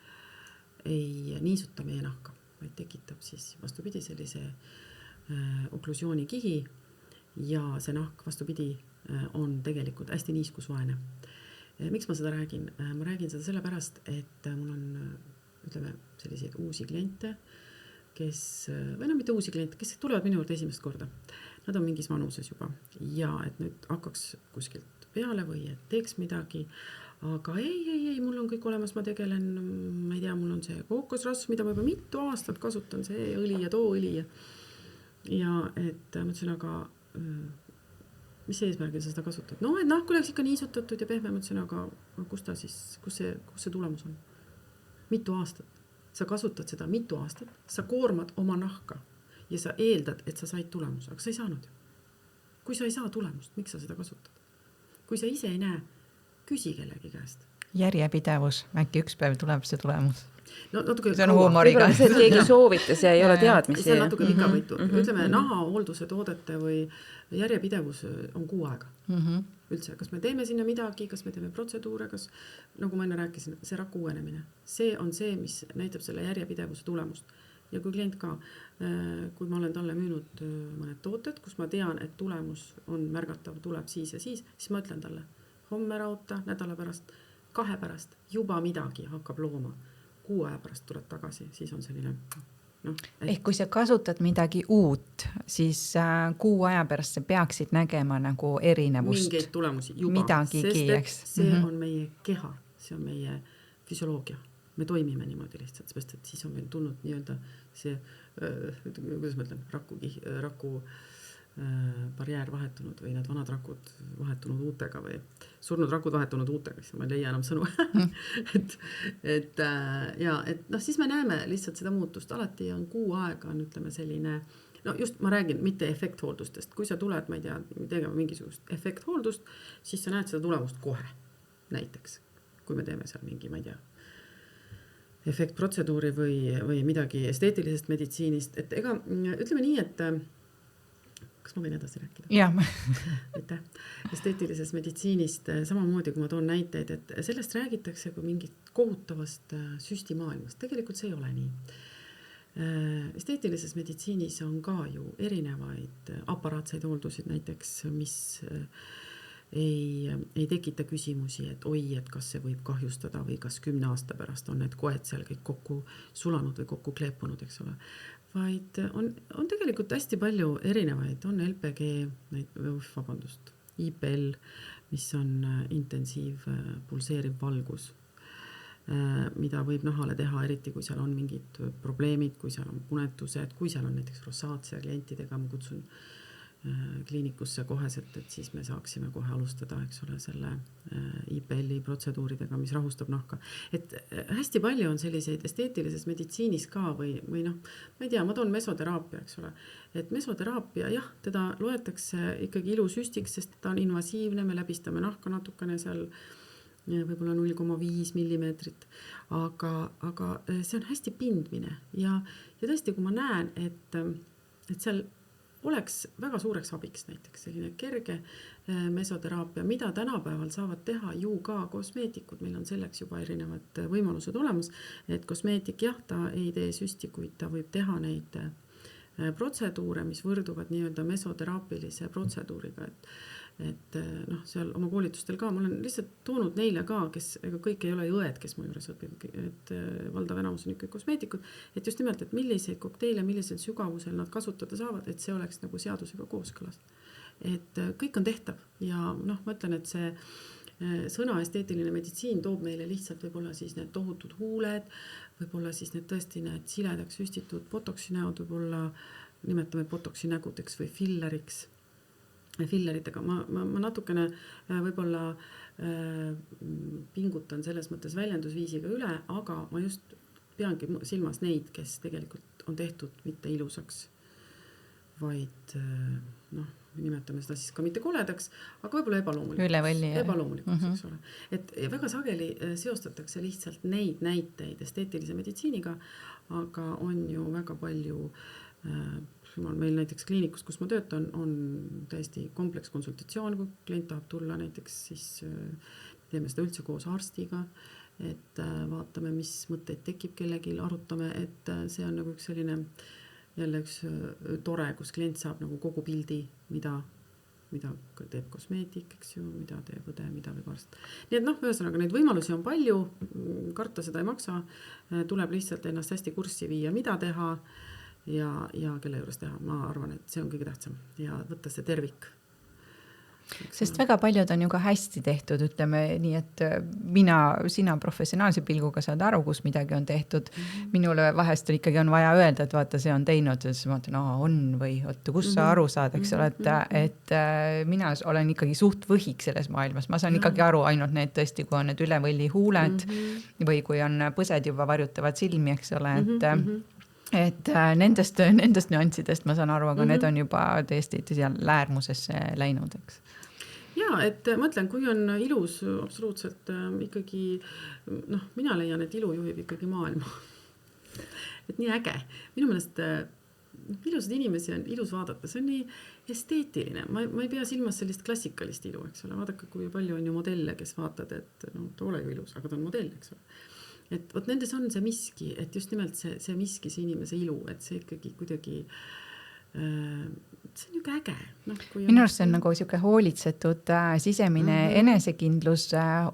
ei niisuta meie nahka, vaid tekitab siis vastupidi sellise oklusioonikihi ja see nahk vastupidi on tegelikult hästi niiskusvaene. Miks ma seda räägin? Ma räägin seda sellepärast, et mul on ütleme selliseid uusi kliente, või mitte uusi kliente, kes tulevad minu juurde esimest korda. Nad on mingis vanuses juba ja et nüüd hakkaks kuskilt peale või et teeks midagi, aga ei, mul on kõik olemas, ma tegelen, ma ei tea, mul on see kookosrasv, mida ma juba mitu aastat kasutan, see õli ja too õli ja et mõtlesin, aga mis eesmärgil sa seda kasutad? No, et nahk oleks ikka niisutatud ja pehme, mõtlesin, aga kus see tulemus on? Mitu aastat. Sa kasutad seda mitu aastat, sa koormad oma nahka ja sa eeldad, et sa said tulemuse, aga sa ei saanud. Kui sa ei saa tulemust, miks sa seda kasutad? Kui sa ise ei näe, küsi kellegi käest. Järjepidevus, äkki üks päev tuleb see tulemus. No, see on huumoriga. See, et keegi soovitas ja ei ole teadmisi. See on natuke pikavõitu. Ütleme, naha hoolduse toodete või järjepidevus on 6 aega. Üldse, kas me teeme sinna midagi, kas me teeme protseduure, kas, nagu ma enne rääkisin, see raku uuenemine. See on see, mis näitab selle järjepidevuse tulemust. Ja kui klient ka, kui ma olen talle müünud mõned tooted, kus ma tean, et tulemus on märgatav, tuleb siis ja siis ma ütlen talle, homme ära oota, nädala pärast, 2 pärast, juba midagi hakkab looma. 6 aja pärast tuleb tagasi, siis on selline... Ehk kui sa kasutad midagi uut, siis 6 aja pärast sa peaksid nägema nagu erinevust. Mingeid tulemusi juba. Midagigi, eks. See on meie keha, see on meie füsioloogia. Me toimime niimoodi lihtsalt, sest et siis on meil tulnud nii-öelda see, kuidas ma ütlen, raku barjäär vahetunud või need vanad rakud vahetunud uutega või surnud rakud vahetunud uutega, siis ma ei leia enam sõnu. et siis me näeme lihtsalt seda muutust. Alati on 6 aega on, ütleme, selline, no just ma räägin mitte efekthooldustest. Kui sa tuled, ma ei tea, tegema mingisugust efekthooldust, siis sa näed seda tulemust kohe. Näiteks, kui me teeme seal mingi, ma ei tea, efektprotseduuri või midagi esteetilisest meditsiinist, et ega, ütleme nii, et kas ma võin edasi rääkida? Jah. Aitäh. Esteetilisest meditsiinist samamoodi, kui ma toon näiteid, et sellest räägitakse kui mingit kohutavast süstimaailmast. Tegelikult see ei ole nii. Esteetilises meditsiinis on ka ju erinevaid aparaatseid hooldusid näiteks, mis ei tekita küsimusi, et oi, et kas see võib kahjustada või kas 10 aasta pärast on need koed seal kõik kokku sulanud või kokku kleepunud, eks ole. Vaid on tegelikult hästi palju erinevaid, on LPG, IPL, mis on intensiiv pulseeriv valgus. mida võib nahale teha, eriti kui seal on mingid probleemid, kui seal on punetused, kui seal on näiteks rosaatsia klientidega, ma kutsun kliinikusse koheselt, et siis me saaksime kohe alustada, eks ole, selle IPL-i protseduuridega, mis rahustab nahka. Et hästi palju on selliseid esteetilises meditsiinis ka või noh, ma ei tea, ma toon mesoteraapia, eks ole. Et mesoteraapia, jah, teda loetakse ikkagi ilusüstiks, sest ta on invasiivne, me läbistame nahka natukene seal võib-olla 0,5 millimeetrit, aga see on hästi pindmine ja tõesti, kui ma näen, et seal oleks väga suureks abiks näiteks selline kerge mesoteraapia, mida tänapäeval saavad teha ju ka kosmeetikud, meil on selleks juba erinevad võimalused olemas, et kosmeetik, jah, ta ei tee süsti, kuid ta võib teha neid protseduure, mis võrduvad nii-öelda mesoteraapilise protseduuriga, et noh, seal oma koolitustel ka, ma olen lihtsalt toonud neile ka, kes, ega kõik ei ole õed, kes mu juures õpib, et valdav enamus on ikkagi kosmeetikud, et just nimelt, et milliseid kokteile, millisel sügavusel nad kasutada saavad, et see oleks nagu seadusega kooskõlas. Et kõik on tehtav ja noh, ma ütlen, et see sõna esteetiline meditsiin toob meile lihtsalt võib-olla siis need tohutud huuled, võib-olla siis need tõesti need siledaks süstitud botoksi näod, võib-olla nimetame botoksi nägudeks või filleritega. Ma natukene võib-olla pingutan selles mõttes väljendusviisiga üle, aga ma just peangi silmas neid, kes tegelikult on tehtud mitte ilusaks, vaid noh, nimetame seda siis ka mitte koledaks, aga võib-olla ebaloomulikuks, eks ole. Et väga sageli seostatakse lihtsalt neid näiteid esteetilise meditsiiniga, aga on ju väga palju meil näiteks kliinikus, kus ma töötan, on täiesti komplekskonsultatsioon, kui klient tahab tulla näiteks, siis teeme seda üldse koos arstiga, et vaatame, mis mõtteid tekib kellelgi, arutame, et see on nagu üks selline jälle üks tore, kus klient saab nagu kogu pildi, mida teeb kosmeetik, eks ju, mida teeb õde, mida võib arst. Nii et noh, ühesõnaga neid võimalusi on palju, karta seda ei maksa, tuleb lihtsalt ennast hästi kurssi viia, mida teha ja kelle juures teha. Ma arvan, et see on kõige tähtsam ja võtta see tervik. Sest väga paljud on ju ka hästi tehtud, ütleme nii, et sina professionaalse pilguga saad aru, kus midagi on tehtud. Minule vahest ikkagi on vaja öelda, et vaata, see on teinud, siis ma mõtlen, on või oota, kus sa aru saad, eks ole, et mina olen ikkagi suht võhik selles maailmas. Ma saan ikkagi aru ainult need tõesti, kui on need ülevõlli huuled või kui on põsed juba varjutavad silmi, eks ole, et nendest nüanssidest ma saan aru, aga need on juba tõesti läärmusesse läinud, eks. Ja, et ma ütlen, kui on ilus absoluutselt ikkagi, noh, mina leian, et ilu juhib ikkagi maailma. Et nii äge. Minu meelest ilusad inimesi on ilus vaadata, see on nii esteetiline. Ma ei pea silmas sellist klassikalist ilu, eks ole. Vaadake, kui palju on ju modelle, kes vaatad, et no, ta ole ju ilus, aga ta on modell, eks ole. Et võt nendes on see miski, et just nimelt see miski, see inimese ilu, et see ikkagi kuidagi see on niuke äge. No, minu arust see on nagu siuke hoolitsetud sisemine enesekindlus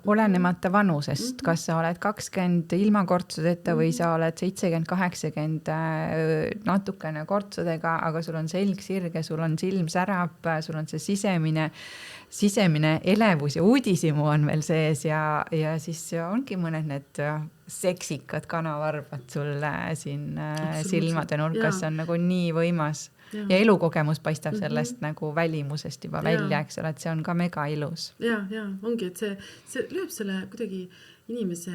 olenemata vanusest. Kas sa oled 20 ilma kortsudeta või sa oled 70-80 natukene kortsudega, aga sul on selg sirge, sul on silm särab, sul on see sisemine elevus ja uudisimu on veel sees ja siis ongi mõned need seksikad kanavarbad sulle siin silmade nurkas on nagu nii võimas. Ja elukogemus paistab sellest nagu välimusest juba välja, eks ole, et see on ka mega ilus. Ja, ongi, et see lööb selle kuidagi inimese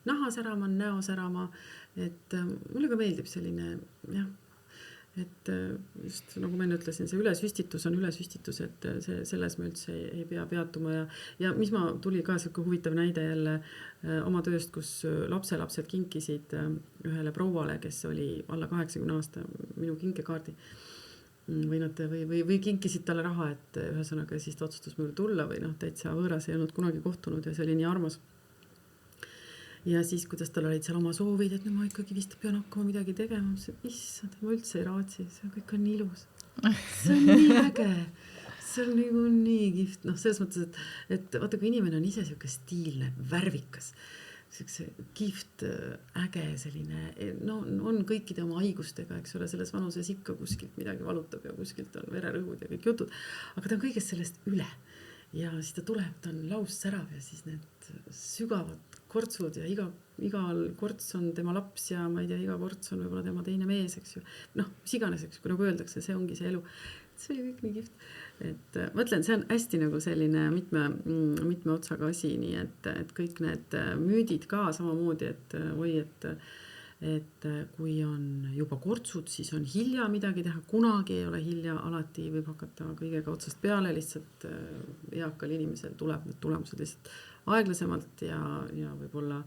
naha särama, näo särama, et mulle ka meeldib selline, jah, et just nagu ma enne ütlesin, see ülesüstitus on ülesüstitus, et selles me üldse ei pea peatuma ja mis ma tuli ka selline huvitav näide jälle oma tööst, kus lapselapsed kinkisid ühele prouale, kes oli alla 80 aasta minu kinkekaardi või kinkisid talle raha, et ühesõnaga siis ta otsustas mul tulla või noh, täitsa võõras ei olnud kunagi kohtunud ja see oli nii armas. Ja siis, kuidas tal olid seal oma soovid, et ma ikkagi vist pean hakkama midagi tegema, issand, ma üldse ei raatsi, see kõik on nii ilus. See on nii äge, see on nagu nii kihvt, noh, selles mõttes, et vaata, kui inimene on ise siuke stiilne, värvikas, see kihvt, äge selline, no on kõikide oma haigustega, eks ole, selles vanuses ikka kuskilt midagi valutab ja kuskilt on vererõhud ja kõik jutud, aga ta on kõigest sellest üle ja siis ta tuleb, ta on laus särav ja siis need sügavad kortsud ja igal korts on tema laps ja ma ei tea, iga korts on võib-olla tema teine mees, eks ju. Noh, mis iganes, eks, kui nagu öeldakse, see ongi see elu. See oli kõik nii kihvt. Et mõtlen, see on hästi nagu selline mitme otsaga asi, nii et kõik need müüdid ka samamoodi, et et kui on juba kortsud, siis on hilja midagi teha, kunagi ei ole hilja, alati võib hakata kõigega otsast peale, lihtsalt eakal inimesel tuleb need tulemused lihtsalt aeglasemalt ja võib-olla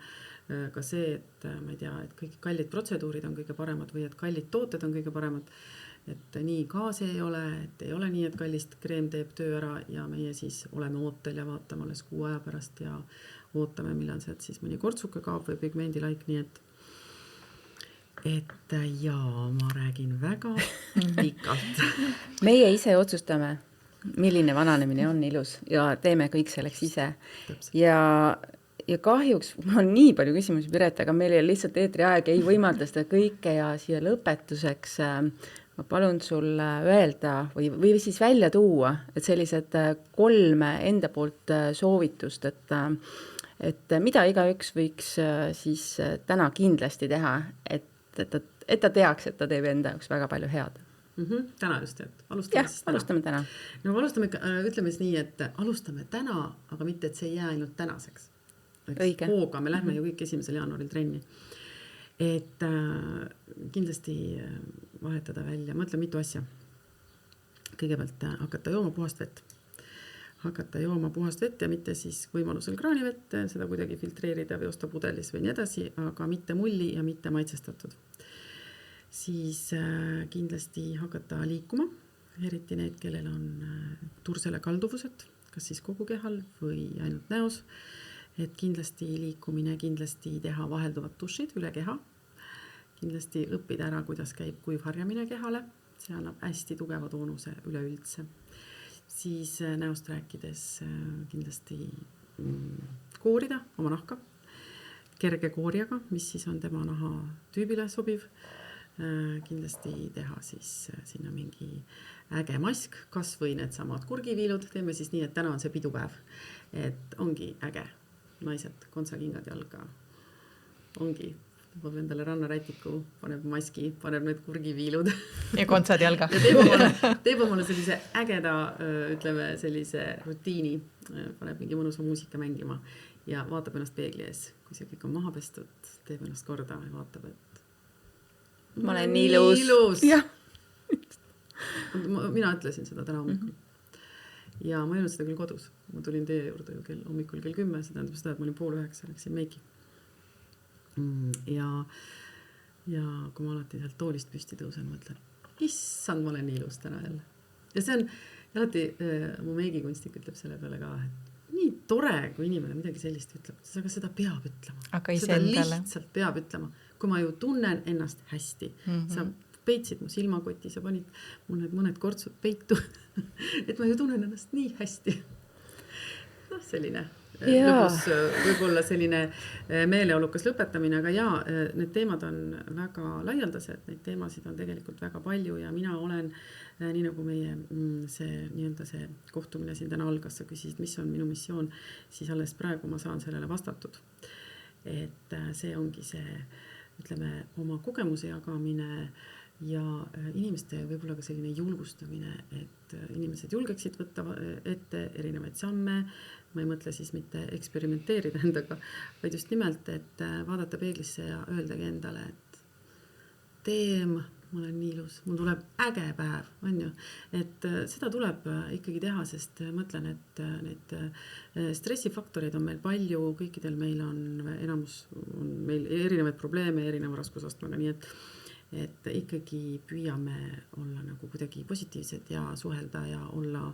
ka see, et ma ei tea, et kõik kallid protseduurid on kõige paremad või et kallid tooted on kõige paremad, et nii ka see ei ole, et ei ole nii, et kallist kreem teeb töö ära ja meie siis oleme ootel ja vaatame alles 6 aja pärast ja ootame, millal sealt siis mõni kortsuke kaob või pigmendilaik, nii et jaa, ma räägin väga pikalt. Meie ise otsustame, milline vananemine on ilus ja teeme kõik selleks ise. Ja kahjuks mul on nii palju küsimusi, Piret, aga meil ei lihtsalt eetriaeg ei võimalda seda kõike ja siia lõpetuseks ma palun sul öelda või siis välja tuua, et sellised 3 enda poolt soovitust, et mida igaüks võiks siis täna kindlasti teha, et ta teaks, et ta teeb enda jaoks väga palju head. Täna just, et alustame täna. No alustame, ütleme siis nii, et alustame täna, aga mitte, et see ei jää ainult tänaseks. Õige. Hooga, me lähme ju kõik 1. jaanuaril trenni. Et kindlasti vahetada välja, mõtle mitu asja. Kõigepealt hakata jooma puhast vett. Hakata jooma puhast vett ja mitte siis võimalusel kraanivett, seda kuidagi filtreerida või osta pudelis või nii edasi, aga mitte mulli ja mitte maitsestatud. Siis kindlasti hakata liikuma, eriti need, kellel on tursele kalduvused, kas siis kogu kehal või ainult näos. Et kindlasti liikumine, kindlasti teha vahelduvad dušid üle keha. Kindlasti õppida ära, kuidas käib kuivharjamine kehale. See annab hästi tugeva toonuse üleüldse. Siis näost rääkides kindlasti koorida oma nahka kerge kooriaga, mis siis on tema naha tüübile sobiv. Kindlasti teha siis sinna mingi äge mask, kas või need samad kurgiviilud. Teeme siis nii, et täna on see pidupäev. Et ongi äge. Naised, kontsakingad jalga. Ongi. Võb endale rannarätiku, paneb maski, paneb need kurgiviilud. Ja kontsad jalga. Ja teeb omale sellise ägeda, ütleme, sellise rutiini. Paneb mingi mõnusa muusika mängima ja vaatab ennast peegli ees. Kui see kõik on maha pestud, teeb ennast korda ja vaatab, et ma olen nii ilus. Ja. Mina ütlesin seda täna hommikul. Ja ma ei olnud seda küll kodus. Ma tulin teie juurde hommikul kell 10, see tähendab seda, et ma olin 8:30, läksin meiki. Ja kui ma alati sealt toolist püsti tõusen, mõtlen, issand, ma olen nii ilus täna jälle. Ja see on alati, mu meigikunstnik ütleb selle peale ka, et nii tore, kui inimene midagi sellist ütleb, aga seda peab ütlema. Aga seda lihtsalt peab ütlema. Kui ma ju tunnen ennast hästi, sa peitsid mu silmakoti, sa panid mul need mõned kortsud peitu, et ma ju tunnen ennast nii hästi. No, selline lõpus võib-olla selline meeleolukas lõpetamine, aga need teemad on väga laialdased, neid teemasid on tegelikult väga palju ja mina olen, nii nagu meie see kohtumine siin täna algas, sa küsisid, mis on minu missioon, siis alles praegu ma saan sellele vastatud. Et see ongi see, ütleme, oma kogemuse jagamine ja inimeste võib-olla ka selline julgustamine, et inimesed julgeksid võtta ette erinevaid samme. Ma ei mõtle siis mitte eksperimenteerida endaga, vaid just nimelt, et vaadata peeglisse ja öeldagi endale, et teem, ma olen nii ilus, mul tuleb äge päev, on ju. Et seda tuleb ikkagi teha, sest mõtlen, et need stressifaktoreid on meil palju, kõikidel meil on enamus, on meil erinevaid probleeme, erineva raskusastmega, nii et ikkagi püüame olla nagu kuidagi positiivsed ja suhelda ja olla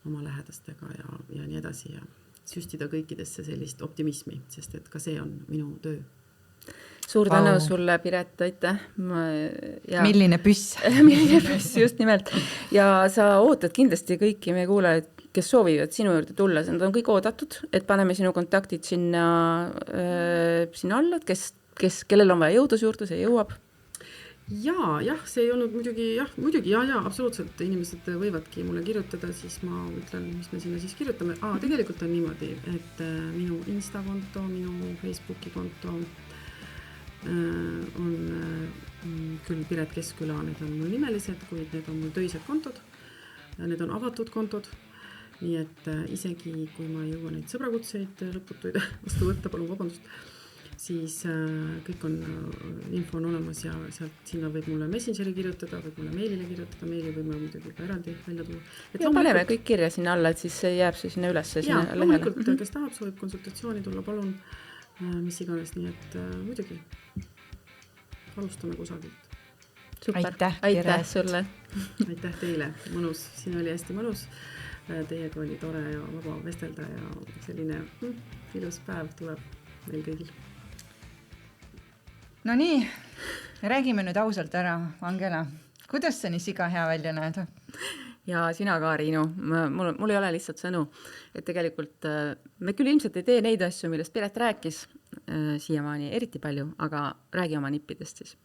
oma lähedastega ja nii edasi ja süstida kõikidesse sellist optimismi, sest et ka see on minu töö. Suur tänu sulle, Piret, aitäh. Milline püss. Milline püss, just nimelt. Ja sa ootad kindlasti kõiki meie kuulajad, kes soovivad sinu juurde tulla, nad on kõik oodatud, et paneme sinu kontaktid sinna alla, kellel on vaja jõudusjuurde, see jõuab. jah, see ei olnud muidugi, absoluutselt, inimesed võivadki mulle kirjutada, siis ma ütlen, mis me sinna siis kirjutame. Tegelikult on niimoodi, et minu Insta-konto, minu Facebooki konto on küll Piret Keskküla, need on mul nimelised, kuid need on mul töised kontod, need on avatud kontod. Nii et isegi kui ma ei jõua neid sõbrakutseid lõputuid vastu võtta, palun vabandust, siis kõik on, info on olemas ja sealt sinna võib mulle Messengeri kirjutada, võib mulle meilile kirjutada, meili võime muidugi ka eraldi välja tuua. Ja paneme kõik kirja sinna alla, et siis jääb see sinna üles sinna lehele. Loomulikult, kes tahab, soovib konsultatsiooni tulla, palun, mis iganes, nii et muidugi alustame kusagilt. Super, aitäh sulle. Aitäh teile, mõnus, siin oli hästi mõnus. Teiega oli tore ja vaba vestelda ja selline ilus päev tuleb meil kõigil. No nii, räägime nüüd ausalt ära, Angela. Kuidas sa nii siga hea välja näed? Ja sina ka, Riinu. Mul ei ole lihtsalt sõnu. Et tegelikult me küll ilmselt ei tee neid asju, millest Piret rääkis siiamaani eriti palju, aga räägi oma nippidest siis.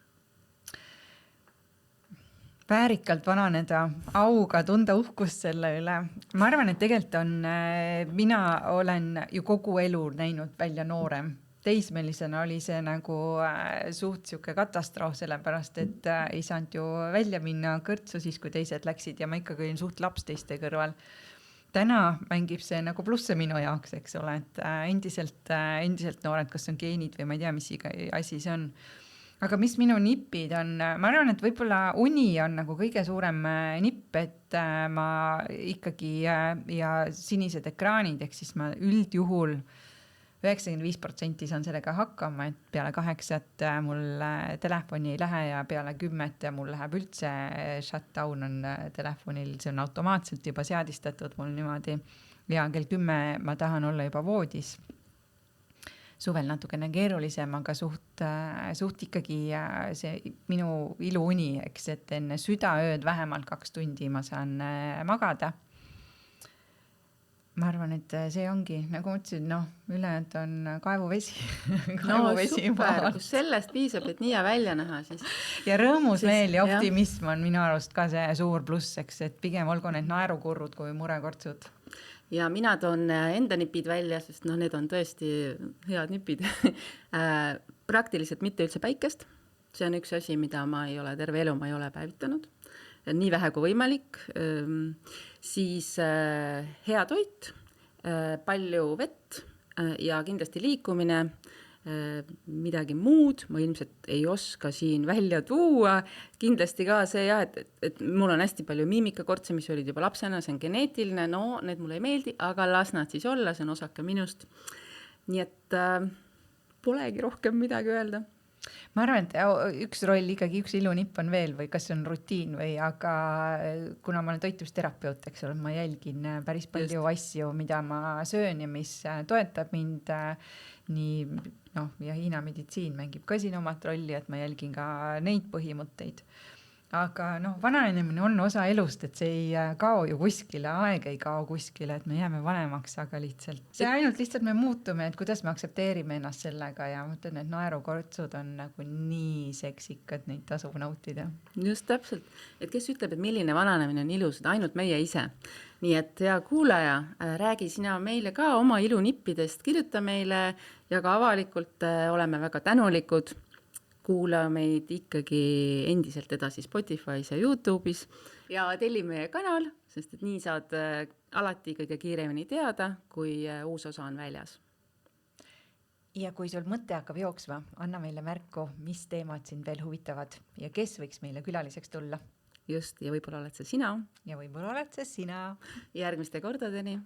Väärikalt vananeda, auga, tunda uhkust selle üle. Ma arvan, et tegelikult on, mina olen ju kogu elu näinud välja noorem. Teismelisena oli see nagu suht siuke katastroof, sellepärast, et ei saanud ju välja minna kõrtsu siis, kui teised läksid ja ma ikkagi olin suht laps teiste kõrval. Täna mängib see nagu plusse minu jaoks, eks ole, et endiselt noored, kas on geenid või ma ei tea, mis asi see on. Aga mis minu nipid on, ma arvan, et võib-olla uni on nagu kõige suurem nipp, et ma ikkagi ja sinised ekraanid, ehk siis ma üldjuhul 95% saan sellega hakkama, et peale 8 mul telefoni ei lähe ja peale 10 mul läheb üldse shutdown on telefonil, see on automaatselt juba seadistatud mul niimoodi ja kell 10 ma tahan olla juba voodis. Suvel natukene keerulisem, aga suht ikkagi see minu iluuni, eks, et enne südaööd vähemalt 2 tundi ma saan magada. Ma arvan, et see ongi, nagu mõtlesin, ülejäänud on kaevuvesi. Super, kus sellest piisab, et nii ja välja näha siis. Ja rõõmus meel ja optimism on minu arust ka see suur pluss, eks, et pigem olgu need naerukurrud kui murekortsud. Ja mina toon enda nipid välja, sest need on tõesti head nipid. Praktiliselt mitte üldse päikest. See on üks asi, mida ma ei ole terve elu, ma ei ole päevitanud. Nii vähe kui võimalik. Siis hea toit, palju vett ja kindlasti liikumine, midagi muud, ma ilmselt ei oska siin välja tuua. Kindlasti ka see, et mul on hästi palju miimikakortse, mis olid juba lapsena, see on geneetiline, need mulle ei meeldi, aga las nad siis olla, see on osake minust. Nii et polegi rohkem midagi öelda. Ma arvan, et üks roll, ikkagi üks ilunipp on veel või kas see on rutiin või, aga kuna ma olen toitusterapeut, eks ole, ma jälgin päris palju asju, mida ma söön ja mis toetab mind nii, ja Hiina meditsiin mängib ka siin omat rolli, et ma jälgin ka neid põhimõtteid. Aga vananemine on osa elust, et see ei kao ju kuskile, aeg ei kao kuskile, et me jääme vanemaks, aga lihtsalt me muutume, et kuidas me aktsepteerime ennast sellega ja mõtlen, et naerukortsud on nagu nii seksikad, neid tasub nautida. Just täpselt, et kes ütleb, et milline vananemine on ilus, et ainult meie ise. Nii et hea kuulaja, räägi sina meile ka oma ilunippidest, kirjuta meile ja ka avalikult oleme väga tänulikud. Kuula meid ikkagi endiselt edasi Spotify's ja YouTube'is ja telli meie kanal, sest et nii saad alati kõige kiiremini teada, kui uus osa on väljas. Ja kui sul mõte hakkab jooksma, anna meile märku, mis teemad sind veel huvitavad ja kes võiks meile külaliseks tulla. Just, ja võib-olla oled see sina. Ja võib-olla oled see sina. Järgmiste kordadeni.